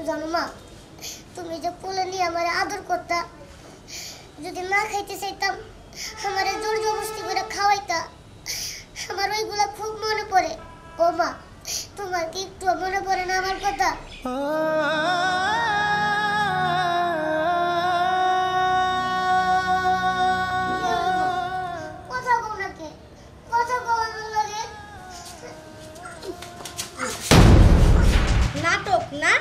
জানো মা, তুমি যে কোলে নিয়ে আমার আদর করতা, যদি না খাইতে চাইতাম আমার জোর জবরদস্তি করে খাওয়াইতা। আমার ওইগুলা খুব মনে পড়ে। ও মা, তোমার কি একটু মনে পড়ে না আমার কথা? কথা বল না কে? কথা বল লাগে। নাটক না,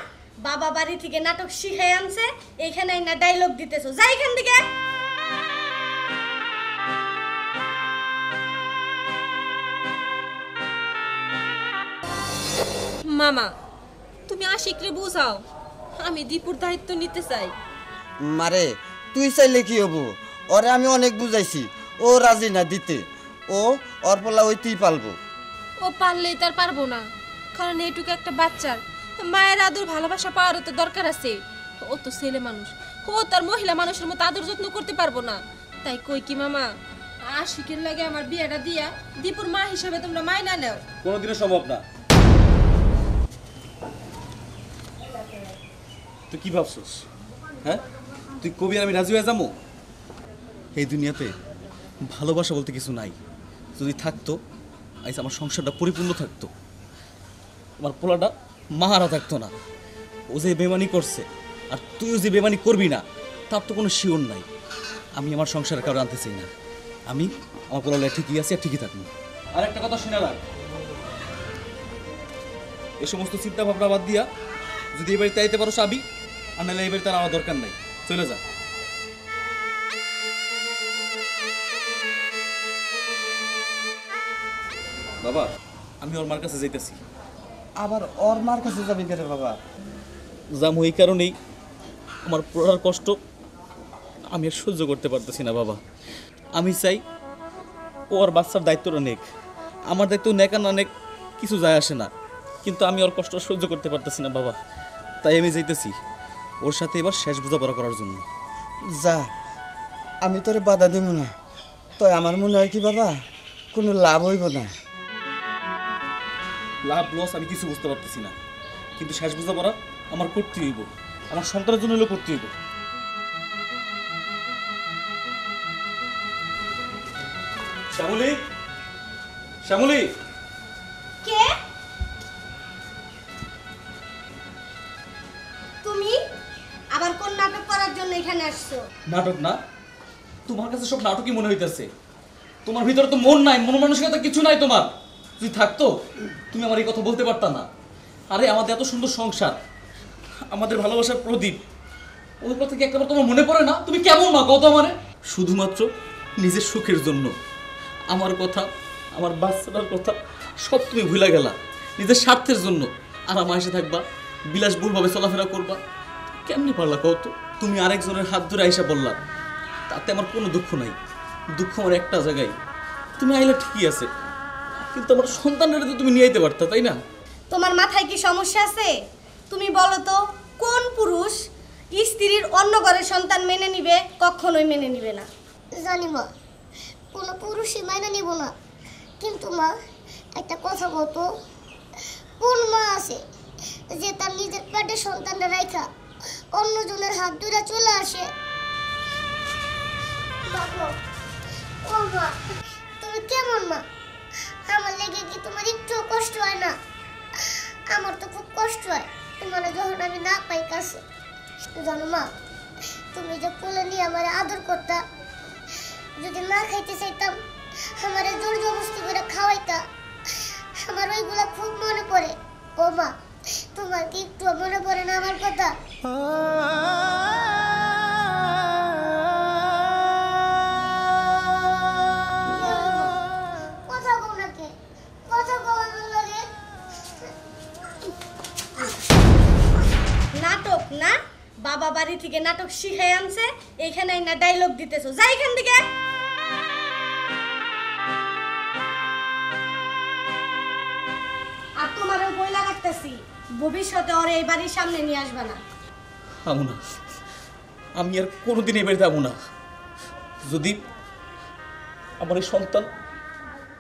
বাবা বাড়ি থেকে নাটক শিখাই আনছে, এইখানে না ডায়লগ দিতেছো, যাই এখান থেকে। মামা, তুমি আশিকরে বুঝাও, আমি দীপুর দায়িত্ব নিতে চাই। মারে তুই চাইলে কি হবো? ওরে আমি অনেক বুঝাইছি, ও রাজি না দিতে। ও ওর পোলা ওই তুই পালবো। ও পারলেই তার পারবো না, কারণ এইটুকু একটা বাচ্চার মায়ের আদর ভালোবাসা পাওয়ারও তো দরকার আছে। ও তো ছেলে মানুষ, ও তার মহিলা মানুষের মতো আদর যত্ন করতে পারবো না। তাই কই কি মামা, আশিকের লাগে আমার বিয়েটা দিয়া দীপুর মা হিসেবে তোমরা মাইনা নাও। কোনোদিনও সম্ভব না। তুই কি ভাবছিস? হ্যাঁ, তুই কবি আর আমি রাজি হয়ে যাবো? এই দুনিয়াতে ভালোবাসা বলতে কিছু নাই। যদি থাকতো আজ আমার সংসারটা পরিপূর্ণ থাকতো, আমার পোলাটা মাহারা থাকতো না। ও যে বেমানি করছে আর তুইও যে বেমানি করবি না তার তো কোনো শিওর নাই। আমি আমার সংসারে কারো আনতে চাই না। আমি আমার পোলাটা ঠিকই আছি আর ঠিকই থাকবো। আর একটা কথা শুনে রাখ, এ সমস্ত চিন্তা ভাবনা বাদ দিয়া যদি এই বাড়িতে আইতে পারো সাবি, আর নাহলে এই বাড়িতে আর আমার দরকার নাই, চলে যা। বাবা, আমি ওর মার কাছে যাইতেছি। আবার ওর মার কাছে যাবি কেন বাবা? যাম এই কারণেই, আমার পড়ার কষ্ট আমি আর সহ্য করতে পারতেছি না বাবা। আমি চাই ও ওর বাচ্চার দায়িত্বটা নেক। আমার দায়িত্ব নেক আর না নেক কিছু যায় আসে না, কিন্তু আমি ওর কষ্ট সহ্য করতে পারতেছি না বাবা। তাই আমি যাইতেছি ওর সাথে এবার শেষ বোঝাপড়া করার জন্য। যা, আমি তোরে বাধা দিব না। তাই আমার মনে হয় কি বাবা, কোনো লাভ হইব না। লাভ লস আমি কিছু বুঝতে পারতেছি না, কিন্তু শেষ বোঝাপড়া আমার করতে হইব। আমার সন্তানের জন্য হলেও করতে হইব। শ্যামলী, শ্যামলী, কে তুমি? আবার কোন নাটক করার জন্য এখানে আসছো? নাটক না, তোমার কাছে সব নাটকই মনে হইতেছে। তোমার ভিতরে তো মন নাই, মন মানসিকতা কিছু নাই তোমার। যদি থাকতো তুমি আমার এই কথা বলতে পারতা না। আরে আমাদের এত সুন্দর সংসার, আমাদের ভালোবাসার প্রদীপ, ওই কথা কি একবার তোমার মনে পড়ে না? তুমি কেমন মা কত মানে? শুধুমাত্র নিজের সুখের জন্য আমার কথা, আমার বাচ্চাটার কথা সব তুমি ভুলে গেলা নিজের স্বার্থের জন্য। আর আমার এসে থাকবা, বিলাসবহুলভাবে চলাফেরা করবা। কেমনি পারলা কত? তুমি আরেকজনের হাত ধরে আইসা বললা, তাতে আমার কোনো দুঃখ নাই। দুঃখ আমার একটা জায়গায়, তুমি আইলে ঠিকই আছে, কিন্তু আমার সন্তানরা তো তুমি নিয়ে আইতে পারতা, তাই না? তোমার মাথায় কি সমস্যা আছে? তুমি বলো তো, কোন পুরুষ স্ত্রীর অন্য ঘরের সন্তান মেনে নিবে? কখনোই মেনে নিবে না। জানি মা, কোনো পুরুষই মাইনা নিব না। কিন্তু মা, একটা কথা বলতো, কোন মা আছে যে তার নিজের পেটে সন্তানরা রাইখা অন্যজনের হাত ধরে চলে আসে? বাবা, ও মা, তুমি কেমন মা? আমার লেগে কি তোমার একটু কষ্ট হয় না? আমার তো খুব কষ্ট হয় তোমার যখন আমি না পাই কাছে। জানো মা, তুমি যে কোলে নিয়ে আমার আদর করতা, যদি না খাইতে চাইতাম আমার জোর জবরদস্তি করে খাওয়াইতা। আমার ওইগুলা খুব মনে পড়ে। ও মা, তোমার কি একটু মনে পড়ে না আমার কথা? কথা বল না কে? কথা বল লাগে। নাটক না, বাবা বাড়ি থেকে নাটক শিখাই আনছে, এইখানে না ডায়লগ দিতেছো, যাই এখান থেকে। আর তোমারও বইলা রাখতেছি, ভবিষ্যতে ওর এই বাড়ির সামনে নিয়ে আসবে না। আমু না, আমি আর কোনোদিন এই বাড়িতে যাবো না। যদি আমার এই সন্তান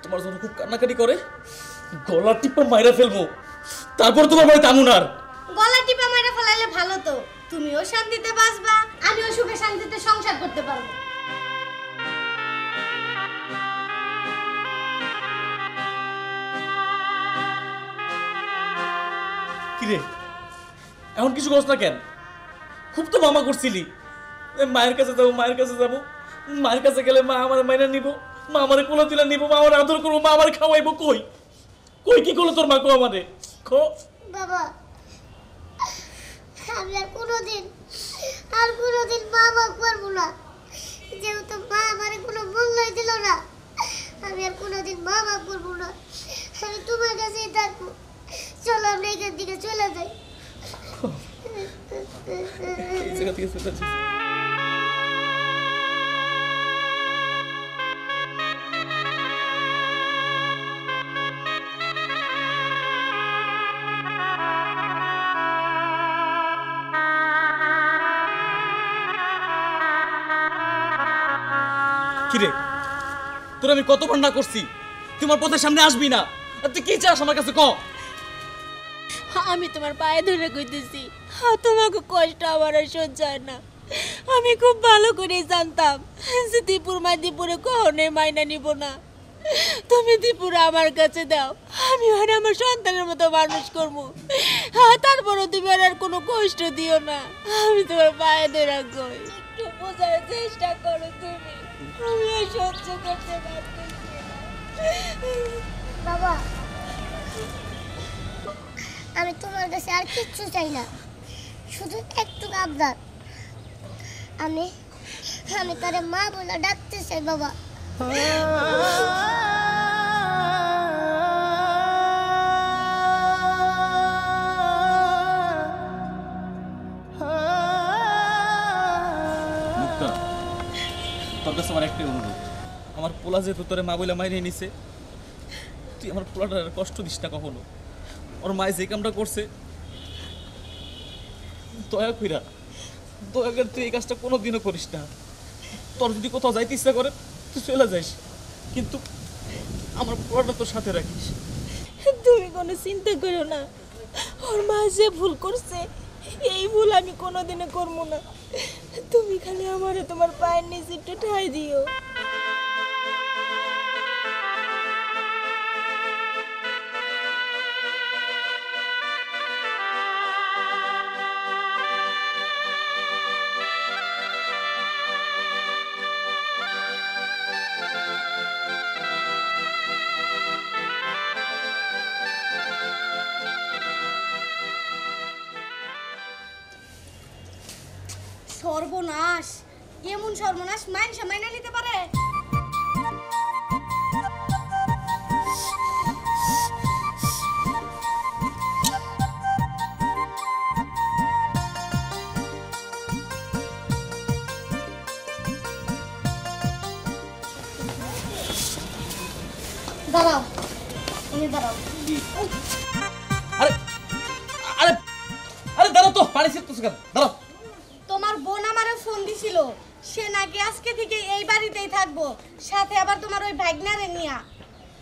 তোমার জন্য খুব কান্নাকাটি করে, গলা টিপা মাইরা ফেলবো, তারপর তোমার বাড়িতে আমু না। আর গলা টিপা মাইরা ফেলাইলে তুমিও শান্তিতে বাঁচবা, আমিও সুখে শান্তিতে সংসার করতে পারবো। কিরে এখন কিছু করছ না কেন? খুব তো মামা করছিলি মায়ের কাছে যাবো, মায়ের কাছে যাবো, মায়ের কাছে গেলে মা আমার মাইনা নিব, মা আমার কোলে তুলে নিব, মা আমার আদর করবো, মা আমার খাওয়াইবো। কই কই কি করলো তোর মা? কো আমারে খো বাবা, আমি আর কোনোদিন মা বাপ করবো না। যেহেতু মা আমার কোনো মূল্যই দিল না, আমি আর কোনোদিন মা বাপ করবো না। আমি তোমার কাছেই থাকবো। চলো আমরা এখান থেকে চলে যাই। এই জায়গা থেকে চলে যাচ্ছিস? কিরে তোর আমি কতবার না করছি তোমার পথের সামনে আসবি না, আর তুই কি চাস আমার কাছে ক? আমি তোমার পায়ে ধরে কইতেছি, তোমাকে কষ্ট আমার আর সহ্য হয় না। আমি খুব ভালো করে জানতাম যে দীপুর মা দীপুরে কখনোই মাইনা নিব না। তুমি দীপুরে আমার কাছে দাও, আমি আর আমার সন্তানের মতো মানুষ করবো। তারপরও তুমি আর কোনো কষ্ট দিও না। আমি তোমার পায়ে ধরে কই, একটু বোঝার চেষ্টা করো তুমি। আমি আর সহ্য করতে পারতেছি না। বাবা, আমি তোমার কাছে আর কিচ্ছু চাই না, শুধু একটু আবদার। আমি তারে মা বলে ডাকতে চাই বাবা। মুক্তা, তোর কাছে আমার একটাই অনুরোধ, আমার পোলা যেহেতু তোরে মা বলে মাইনে নিছে, তুই আমার পোলাটার কষ্ট দিস না কখনো। ওর মায়ে যে কামটা করছে, দয়া কইরা তুই এই কাজটা কোনোদিনও করিস না। তোর যদি কোথাও যাইতে ইচ্ছা করে তুই চলে যাইস, কিন্তু আমার পোলাটা তোর সাথে রাখিস। তুমি কোনো চিন্তা করো না, ওর মা যে ভুল করছে এই ভুল আমি কোনোদিনও করবো না। তুমি খালি আমারে তোমার পায়ের নিচে একটু ঠাই দিও। সর্বনাশ, এমন সর্বনাশ মানুষ মাইনা নিতে পারে? দাঁড়াও, তুমি দাঁড়াও। আরে আরে আরে দাঁড়াও তো, পানি ছিটতেছ কেন? দাঁড়াও। তোমার বোন আমারে ফোন দিছিল, সে নাকি আজকে থেকে এই বাড়িতেই থাকবো, সাথে আবার তোমার ওই ভাগনারে নিয়া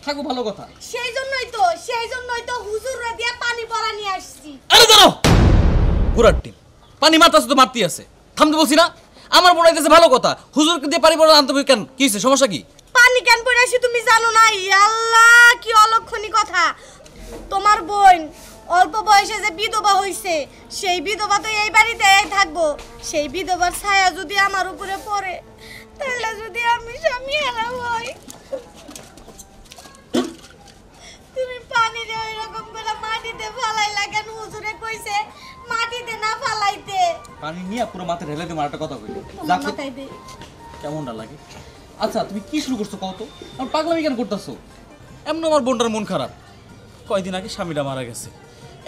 থাকো, ভালো কথা। সেই জন্যই তো হুজুররা দিয়া পানি পড়া নিয়ে আসছি। আরে দাঁড়াও, ঘোড়ার টিম পানি মারতেছে তো মারতেই আছে, থামতে বলছি না? আমার পড়াইতেছে ভালো কথা, হুজুরকে দিয়ে পানি পড়া আনতে হবে কেন? কি হয়েছে, সমস্যা কি? পানি কেন পড়ে আসি তুমি জানো না? আল্লাহ, কি অলক্ষণী কথা! তোমার বোন অল্প বয়সে যে বিধবা হইছে, সেই বিধবা তো এই বাড়িতেই থাকবো। সেই বিধবার ছায়া যদি আমার উপরে পড়ে, তাহলে যদি আমি স্বামী হারা হই। তুমি পানিরে ওই রকম করে মাটিতে ফালাইলা কেন? হুজুরে কইছে মাটিতে না ফালাইতে। পানি নিয়ে পুরো মাথায় ঢেলে দিই, একটা কথা কইলি তোমার মাথায় দে। কেমন না লাগে? আচ্ছা তুমি কি শুরু করছো কত? আমার পাগলামি কেন করতেছো? এমন আমার বোনটার মন খারাপ, কয়দিন আগে স্বামীটা মারা গেছে।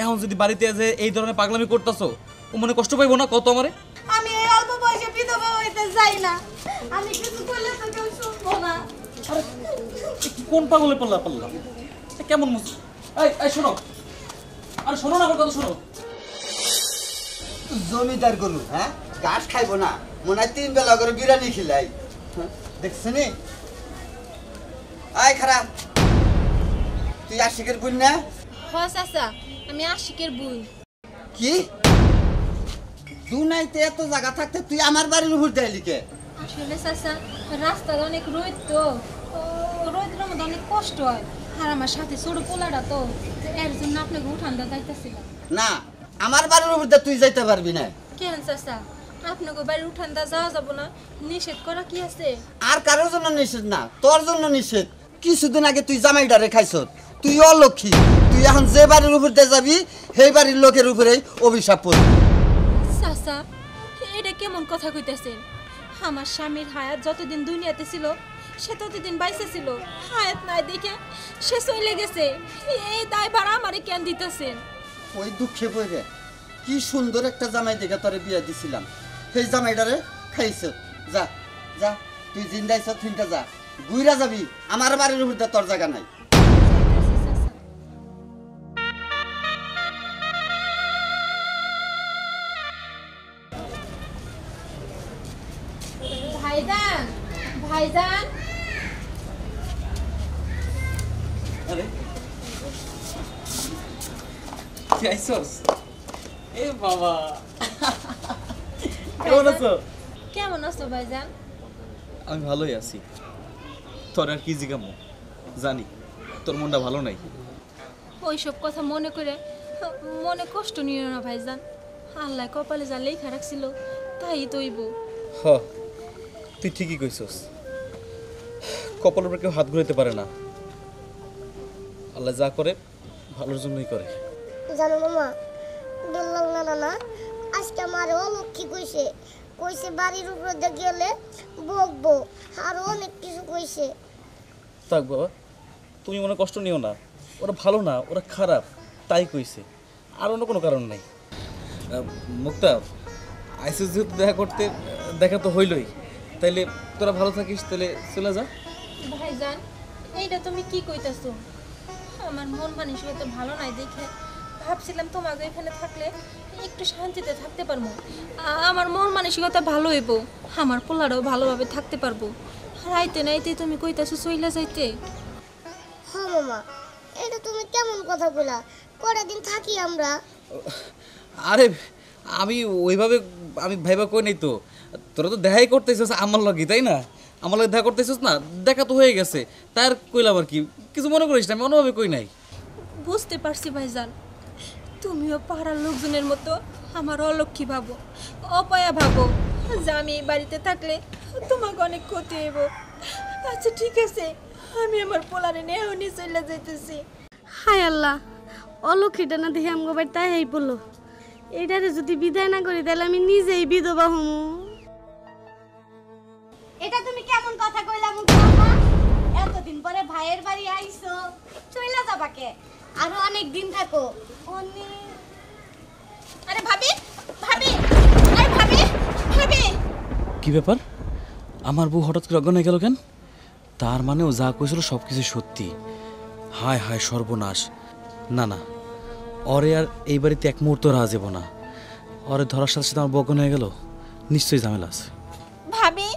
এখন যদি বাড়িতে যে এই ধরনের পাগলামি করতেছো, ও মনে কষ্ট পাইবো না কত আমারে? আমি এই অল্প বয়সে বিধবা হইতে চাই না, আমি কিছু করলে তো কেউ শুনবো না। আরে কোন পাগলে পাল্লাম কেমন মুখ? এই শোনো, আরে শোনো না, আমার কথা শোনো। জমিদার গরু, হ্যাঁ, ঘাস খাইবো না, মনে হয় 3 বেলা করে বিরিয়ানি খিলাই। দেখছিনি? আয় খারাপ, তুই আশিকের বোন না? হ্যাঁ চাচা, আমি আশিকের বোন। কি দুনাইতে এত জায়গা থাকতে তুই আমার বাড়ির উপর দেয়লি কে? আসলে চাচা রাস্তায় অনেক রোদ তো, রোদের মধ্যে অনেক কষ্ট হয়, আর আমার সাথে ছোট পোলাটা তো, এর জন্য আপনাকে উঠান দা যাইতেছিলাম। না, আমার বাড়ির উপর দিয়ে তুই যাইতে পারবি না। কেন চাচা, আপনাকে বাড়ির উঠান দা যাওয়া যাবো না? নিষেধ করা কি আছে? আর কারোর জন্য নিষেধ না, তোর জন্য নিষেধ। কিছুদিন আগে তুই জামাইডারে খাইছ, তুই অলক্ষী। তুই এখন যে বাড়ির উপর দিয়ে যাবি সেই বাড়ির লোকের উপরেই অভিশাপ পড়বি। চাচা এটা কেমন কথা কইতেছেন? আমার স্বামীর হায়াত যতদিন দুনিয়াতে ছিল সে ততদিন বাইসে ছিল, হায়াত নাই দেখে সে চলে গেছে, এই দায়ভার আমারে কেন দিতেছেন? ওই দুঃখে পড়ে কি সুন্দর একটা জামাই দেখে তোরে বিয়ে দিছিলাম, সেই জামাইডারে খাইছ। যা যা, তুই জিন্দাইছ থিনটা যা, গুইরা যাবি। আমার বাড়ির উপর দিয়ে তোর জায়গা নাই। ভাইজান, ভাইজান, আরে কি আইছস? এ বাবা, কেমন আছো? কেমন আছো ভাইজান? আমি ভালোই আছি। তোর আর কি জিজ্ঞামো, জানি তোর মনটা ভালো নাই। ওইসব কথা মনে করে মনে কষ্ট নিও না ভাইজান, আল্লাহ কপালে যা লেখা রাখছিল তাই তৈব। হ, তুই ঠিকই কইছস, কপালের উপর কেউ হাত ঘুরাইতে পারে না। আল্লাহ যা করে ভালোর জন্যই করে। জানো মামা, বললাম না না আজকে আমার অলক্ষী কইছে, কইছে বাড়ির উপর দিয়ে গেলে বকবো, আরো অনেক কিছু কইছে। থাক বাবা, তুমি মনে কষ্ট নিও না, ওরা ভালো না, ওরা খারাপ, তাই কইছে, আর অন্য কোনো কারণ নাই। মুক্তা, আইসিস যেহেতু দেখা করতে, দেখা তো হইলই, তাইলে তোরা ভালো থাকিস, তাহলে চলে যা। ভাইজান এইটা তুমি কি কইতাছো? আমার মন মানসিকতা ভালো নাই দেখে ভাবছিলাম তোমাকে এখানে থাকলে একটু শান্তিতে থাকতে পারবো, আমার মন মানসিকতা ভালো হইব, আমার পোলারাও ভালোভাবে থাকতে পারবো। রাইতে নাইতে তুমি কইতাছো চইলা যাইতে? হ মামা, এটা তুমি কেমন কথা বলা? কটা দিন থাকি আমরা। আরে আমি ওইভাবে আমি ভাইবা কই নাই তো, তোরা তো দেখাই করতেছিস আমার লগে, তাই না? আমার লগে দেখা করতেছিস না, দেখা তো হয়ে গেছে, তার কইলাম আর কি, কিছু মনে করিস না, আমি অন্যভাবে কই নাই। বুঝতে পারছি ভাইজান, তুমিও পাড়ার লোকজনের মতো আমার অলক্ষী ভাবো, অপয়া ভাবো যে আমি এই বাড়িতে থাকলে তোমাকে অনেক ক্ষতি হইব। আচ্ছা ঠিক আছে, আমি আমার পোলারে নিয়ে চলে যাইতেছি। হায় আল্লাহ, অলক্ষীটা না দেখে আমগো বাড়ি তাই এই বললো। এটারে যদি বিদায় না করি তাহলে আমি নিজেই বিধবা হমু। এটা তুমি কেমন কথা কইলা মুক্তা? এতদিন পরে ভাইয়ের বাড়ি আইছো, চইলা যাবা কে? আরো অনেক দিন থাকো। অনেক। আরে ভাবি, ভাবি, আরে ভাবি, ভাবি, কি ব্যাপার, আমার বউ হঠাৎ করে অজ্ঞান হয়ে গেল কেন? তার মানে ও যা কইছিল সব কিছু সত্যি। হায় হায় সর্বনাশ, না না, ওরে আর এই বাড়িতে এক মুহূর্ত রাহা যাব না। ওরে ধরার সাথে সাথে আমার বউ অজ্ঞান হয়ে গেল, নিশ্চয়ই ঝামেলা আছে। ভাবি,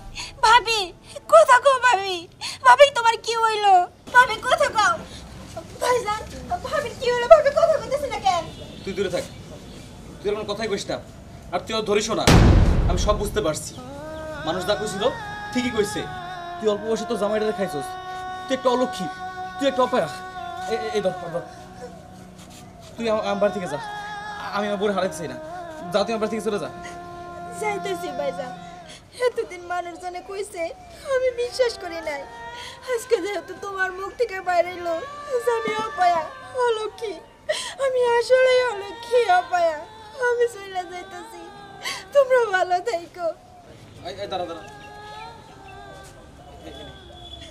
ভাবি, কথা কও ভাবি, ভাবি তোমার কি হইলো? ভাবি কথা কও। ভাইজান, ভাবি কি হইলো? ভাবি কথা কইতেছ না কেন? তুই দূরে থাক, তুই আমার কথাই কইস না, আর তুই ধরিস না। আমি সব বুঝতে পারছি, মানুষ যা কইছিল ঠিকই কইছে। তুই অল্প বয়সে তো জামাইটা খাইছস, তুই একটা অলক্ষী, তুই একটা অপয়া। এই ধর, তুই আমার বাড়ি থেকে যা, আমি আমার বোর হারাইতে চাই না। যা, তুই আমার বাড়ি থেকে চলে যা। যাইতেছি ভাইজান, এতদিন মানুষজনে কইছে আমি বিশ্বাস করি নাই, আজকে যেহেতু তোমার মুখ থেকে বাইরে এলো যে আমি অপয়া অলক্ষী, আমি আসলে অলক্ষী অপয়া, আমি চলে যাইতেছি, তোমরা ভালো থাইকো। দাঁড়া দাঁড়া,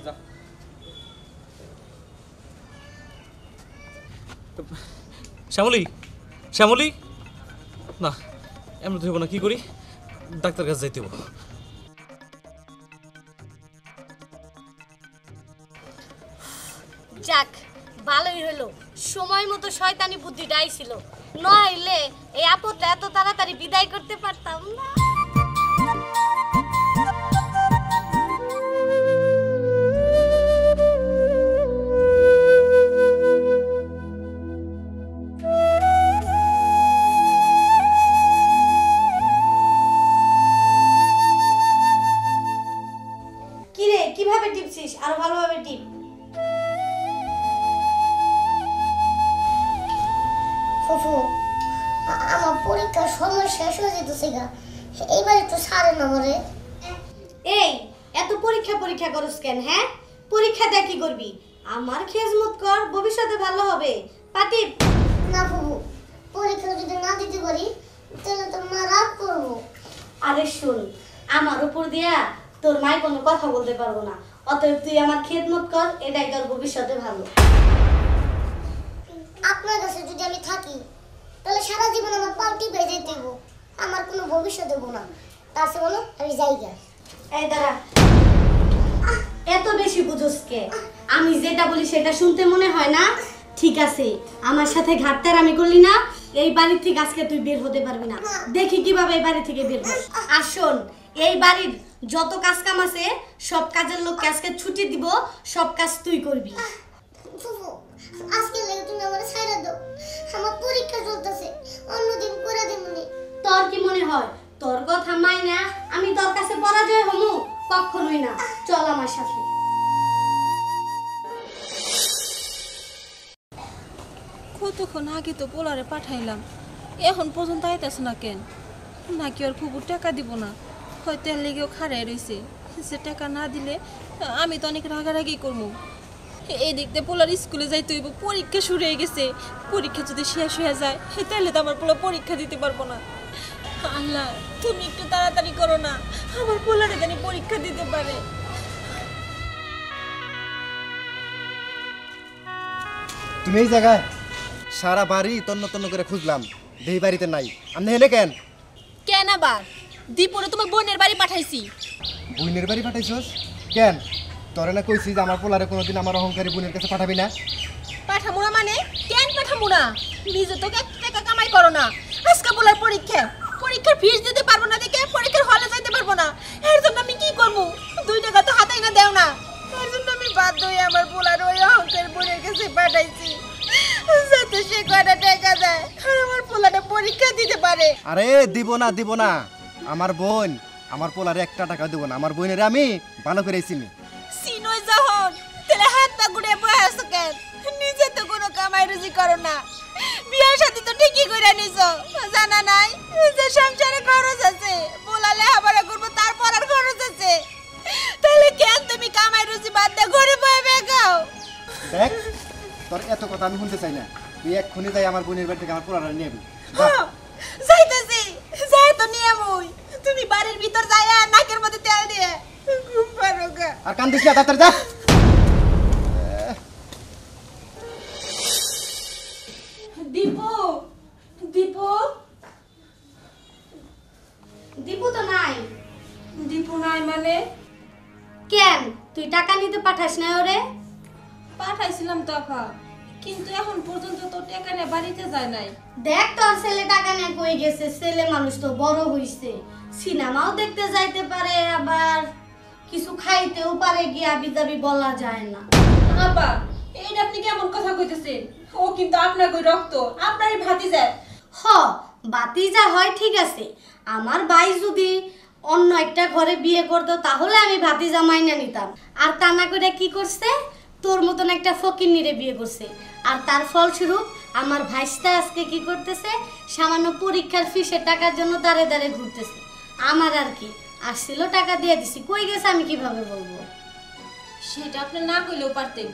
যা। শ্যামলী, শ্যামলী, না এমনি ধরবো না, কি করি? ডাক্তার কাছে যাইতে হবো। যাক, ভালোই হলো, সময় মতো শয়তানি বুদ্ধিটা আইছিল, নইলে এই আপদটা এত তাড়াতাড়ি বিদায় করতে পারতাম না। হয়ে যেতেছে গা, এইবার একটু সারে না মরে। এই এত পরীক্ষা পরীক্ষা করস কেন? হ্যাঁ, পরীক্ষা দিয়ে কি করবি? আমার খেজমত কর, ভবিষ্যতে ভালো হবে। পাটি না ফুবু, পরীক্ষা যদি না দিতে পারি তাহলে তো মা রাগ করবো। আরে শুন, আমার উপর দিয়া তোর মাই কোনো কথা বলতে পারবো না, অতএব তুই আমার খেদমত কর, এটাই তোর ভবিষ্যতে ভালো। আপনার কাছে যদি আমি থাকি তাহলে সারা জীবন আমার পাল্টি পেয়ে যেতে দেবো, আমার কোনো ভবিষ্যৎ দেবো না। তার চেয়ে বলো আমি যাই গা। এই দাঁড়া, এত বেশি বুঝোস কে? আমি যেটা বলি সেটা শুনতে মনে হয় না? ঠিক আছে, আমার সাথে ঘাটতার আমি করলি না, এই বাড়ি থেকে আজকে তুই বের হতে পারবি না। দেখি কিভাবে এই বাড়ি থেকে বের হস। আর শোন, এই বাড়ির যত কাজ কাম আছে সব কাজের লোককে আজকে ছুটি দিব, সব কাজ তুই করবি। ফুফু, আজকে লেগে তুমি আমার ছাইড়া দাও, আমার পরীক্ষা চলতেছে, অন্যদিন করে দেবনি। তোর কি মনে হয় তোর কথা মাই না আমি তোর কাছে পরাজয় হমু? কখনোই না, চল আমার সাথে। কতক্ষণ আগে তো পোলারে পাঠাইলাম, এখন পর্যন্ত আইতাছ না কেন? নাকি ওর ফুপুর টাকা দিব না? হয়তো এর লেগেও খাড়াই রয়েছে, সে টাকা না দিলে আমি তো অনেক রাগারাগি করবো। এই দেখতে পোলার স্কুলে যাইতে হইব, পরীক্ষা শুরু হয়ে গেছে। পরীক্ষা যদি শেষ হয়ে যায় তাহলে তো আমার পোলা পরীক্ষা দিতে পারবো না। আল্লাহ, তুমি একটু তাড়াতাড়ি করো না, আমার পোলারে জানি পরীক্ষা দিতে পারে। তুমি এই জায়গায়? সারা বাড়ি তন্ন তন্ন করে খুঁজলাম, দেই বাড়িতে নাই। আপনি এনে কেন? কেন আবার? দীপুরে তোমার বোনের বাড়ি পাঠাইছি। বোনের বাড়ি পাঠাইছস কেন? তোরে না কইছি যে আমার পোলারে কোনোদিন আমার অহংকারী বোনের কাছে পাঠাবি না। পাঠামু না মানে? কেন পাঠামু না? নিজে তো এক টাকা কামাই করো না, আজকে বলার পরীক্ষা, পরীক্ষার ফিস দিতে পারবো না দেখে পরীক্ষার হলে যাইতে পারবো না। এর জন্য আমি কি করবো? 2 টাকা তো হাতাই না দেও না। এর জন্য আমি বাধ্য হয়ে আমার বলার ওই অহংকার বোনের কাছে পাঠাইছি, যাতে সে কয়টা টাকা দেয় আর আমার পোলাটা পরীক্ষা দিতে পারে। আরে দিব না দিব না, আমার বোন আমার পোলারে 1 টাকা দিব না। আমার বোনের আমি ভালো করে চিনি। সিনই যখন তাহলে হাত পা গুড়ে বয়ে আছো কেন? নিজে তো কোনো কামাই রুজি করো না, বিয়ার সাথে তো ঠিকই করে নিছো, জানা নাই যে সংসারে খরচ আছে, বলালে হাবারা করবো তারপর আর খরচ আছে, তাহলে কেন তুমি কামাই রুজি বাদ দিয়ে ঘরে বয়ে বেগাও? দেখ, তোর এত কথা আমি শুনতে চাই না। তুই এক্ষুনি যাই আমার বোনের বাড়ি থেকে আমার পোলারে নিয়ে আবি। যা। যাইতেছি, যাই তো নিয়ে মুই, তুমি বাড়ির ভিতর যাইয়া নাকের মধ্যে তেল দিয়ে ঘুম পারো গা। আর কান্দিস না, তাড়াতাড়ি যা। দীপু, দীপু, দীপু তো নাই। দীপু নাই মানে? কেন তুই টাকা নিতে পাঠাস না ওরে? পাঠাইছিলাম তো আপা, কিন্তু এখন পর্যন্ত তো টাকা নিয়ে বাড়িতে যায় নাই। দেখ তোর ছেলে টাকা নিয়ে কই গেছে, ছেলে মানুষ তো বড় হইছে, সিনেমাও দেখতে যাইতে পারে, আবার কিছু খাইতেও পারে, গিয়া বিদাবি বলা যায় না। আপা, এইটা আপনি কেমন কথা কইতেছেন? ও কিন্তু আপনার কই রক্ত, আপনারই ভাতিজা। হ, বাতিজা হয় ঠিক আছে, আমার ভাই যদি অন্য একটা ঘরে বিয়ে করতো তাহলে আমি ভাতিজা মাইনা নিতাম। আর তা না করে কি করছে, তোর মতন একটা ফকিন্নিরে বিয়ে করছে। আর তার ফলস্বরূপ আমার ভাইস্তা আজকে কি করতেছে, সামান্য পরীক্ষার ফিসের টাকার জন্য দাঁড়ে দাঁড়ে ঘুরতেছে। আমার আর কি আসছিল, টাকা দিয়ে দিছি, কই গেছে আমি কিভাবে বলবো? সেটা আপনি না কইলেও পারতেন,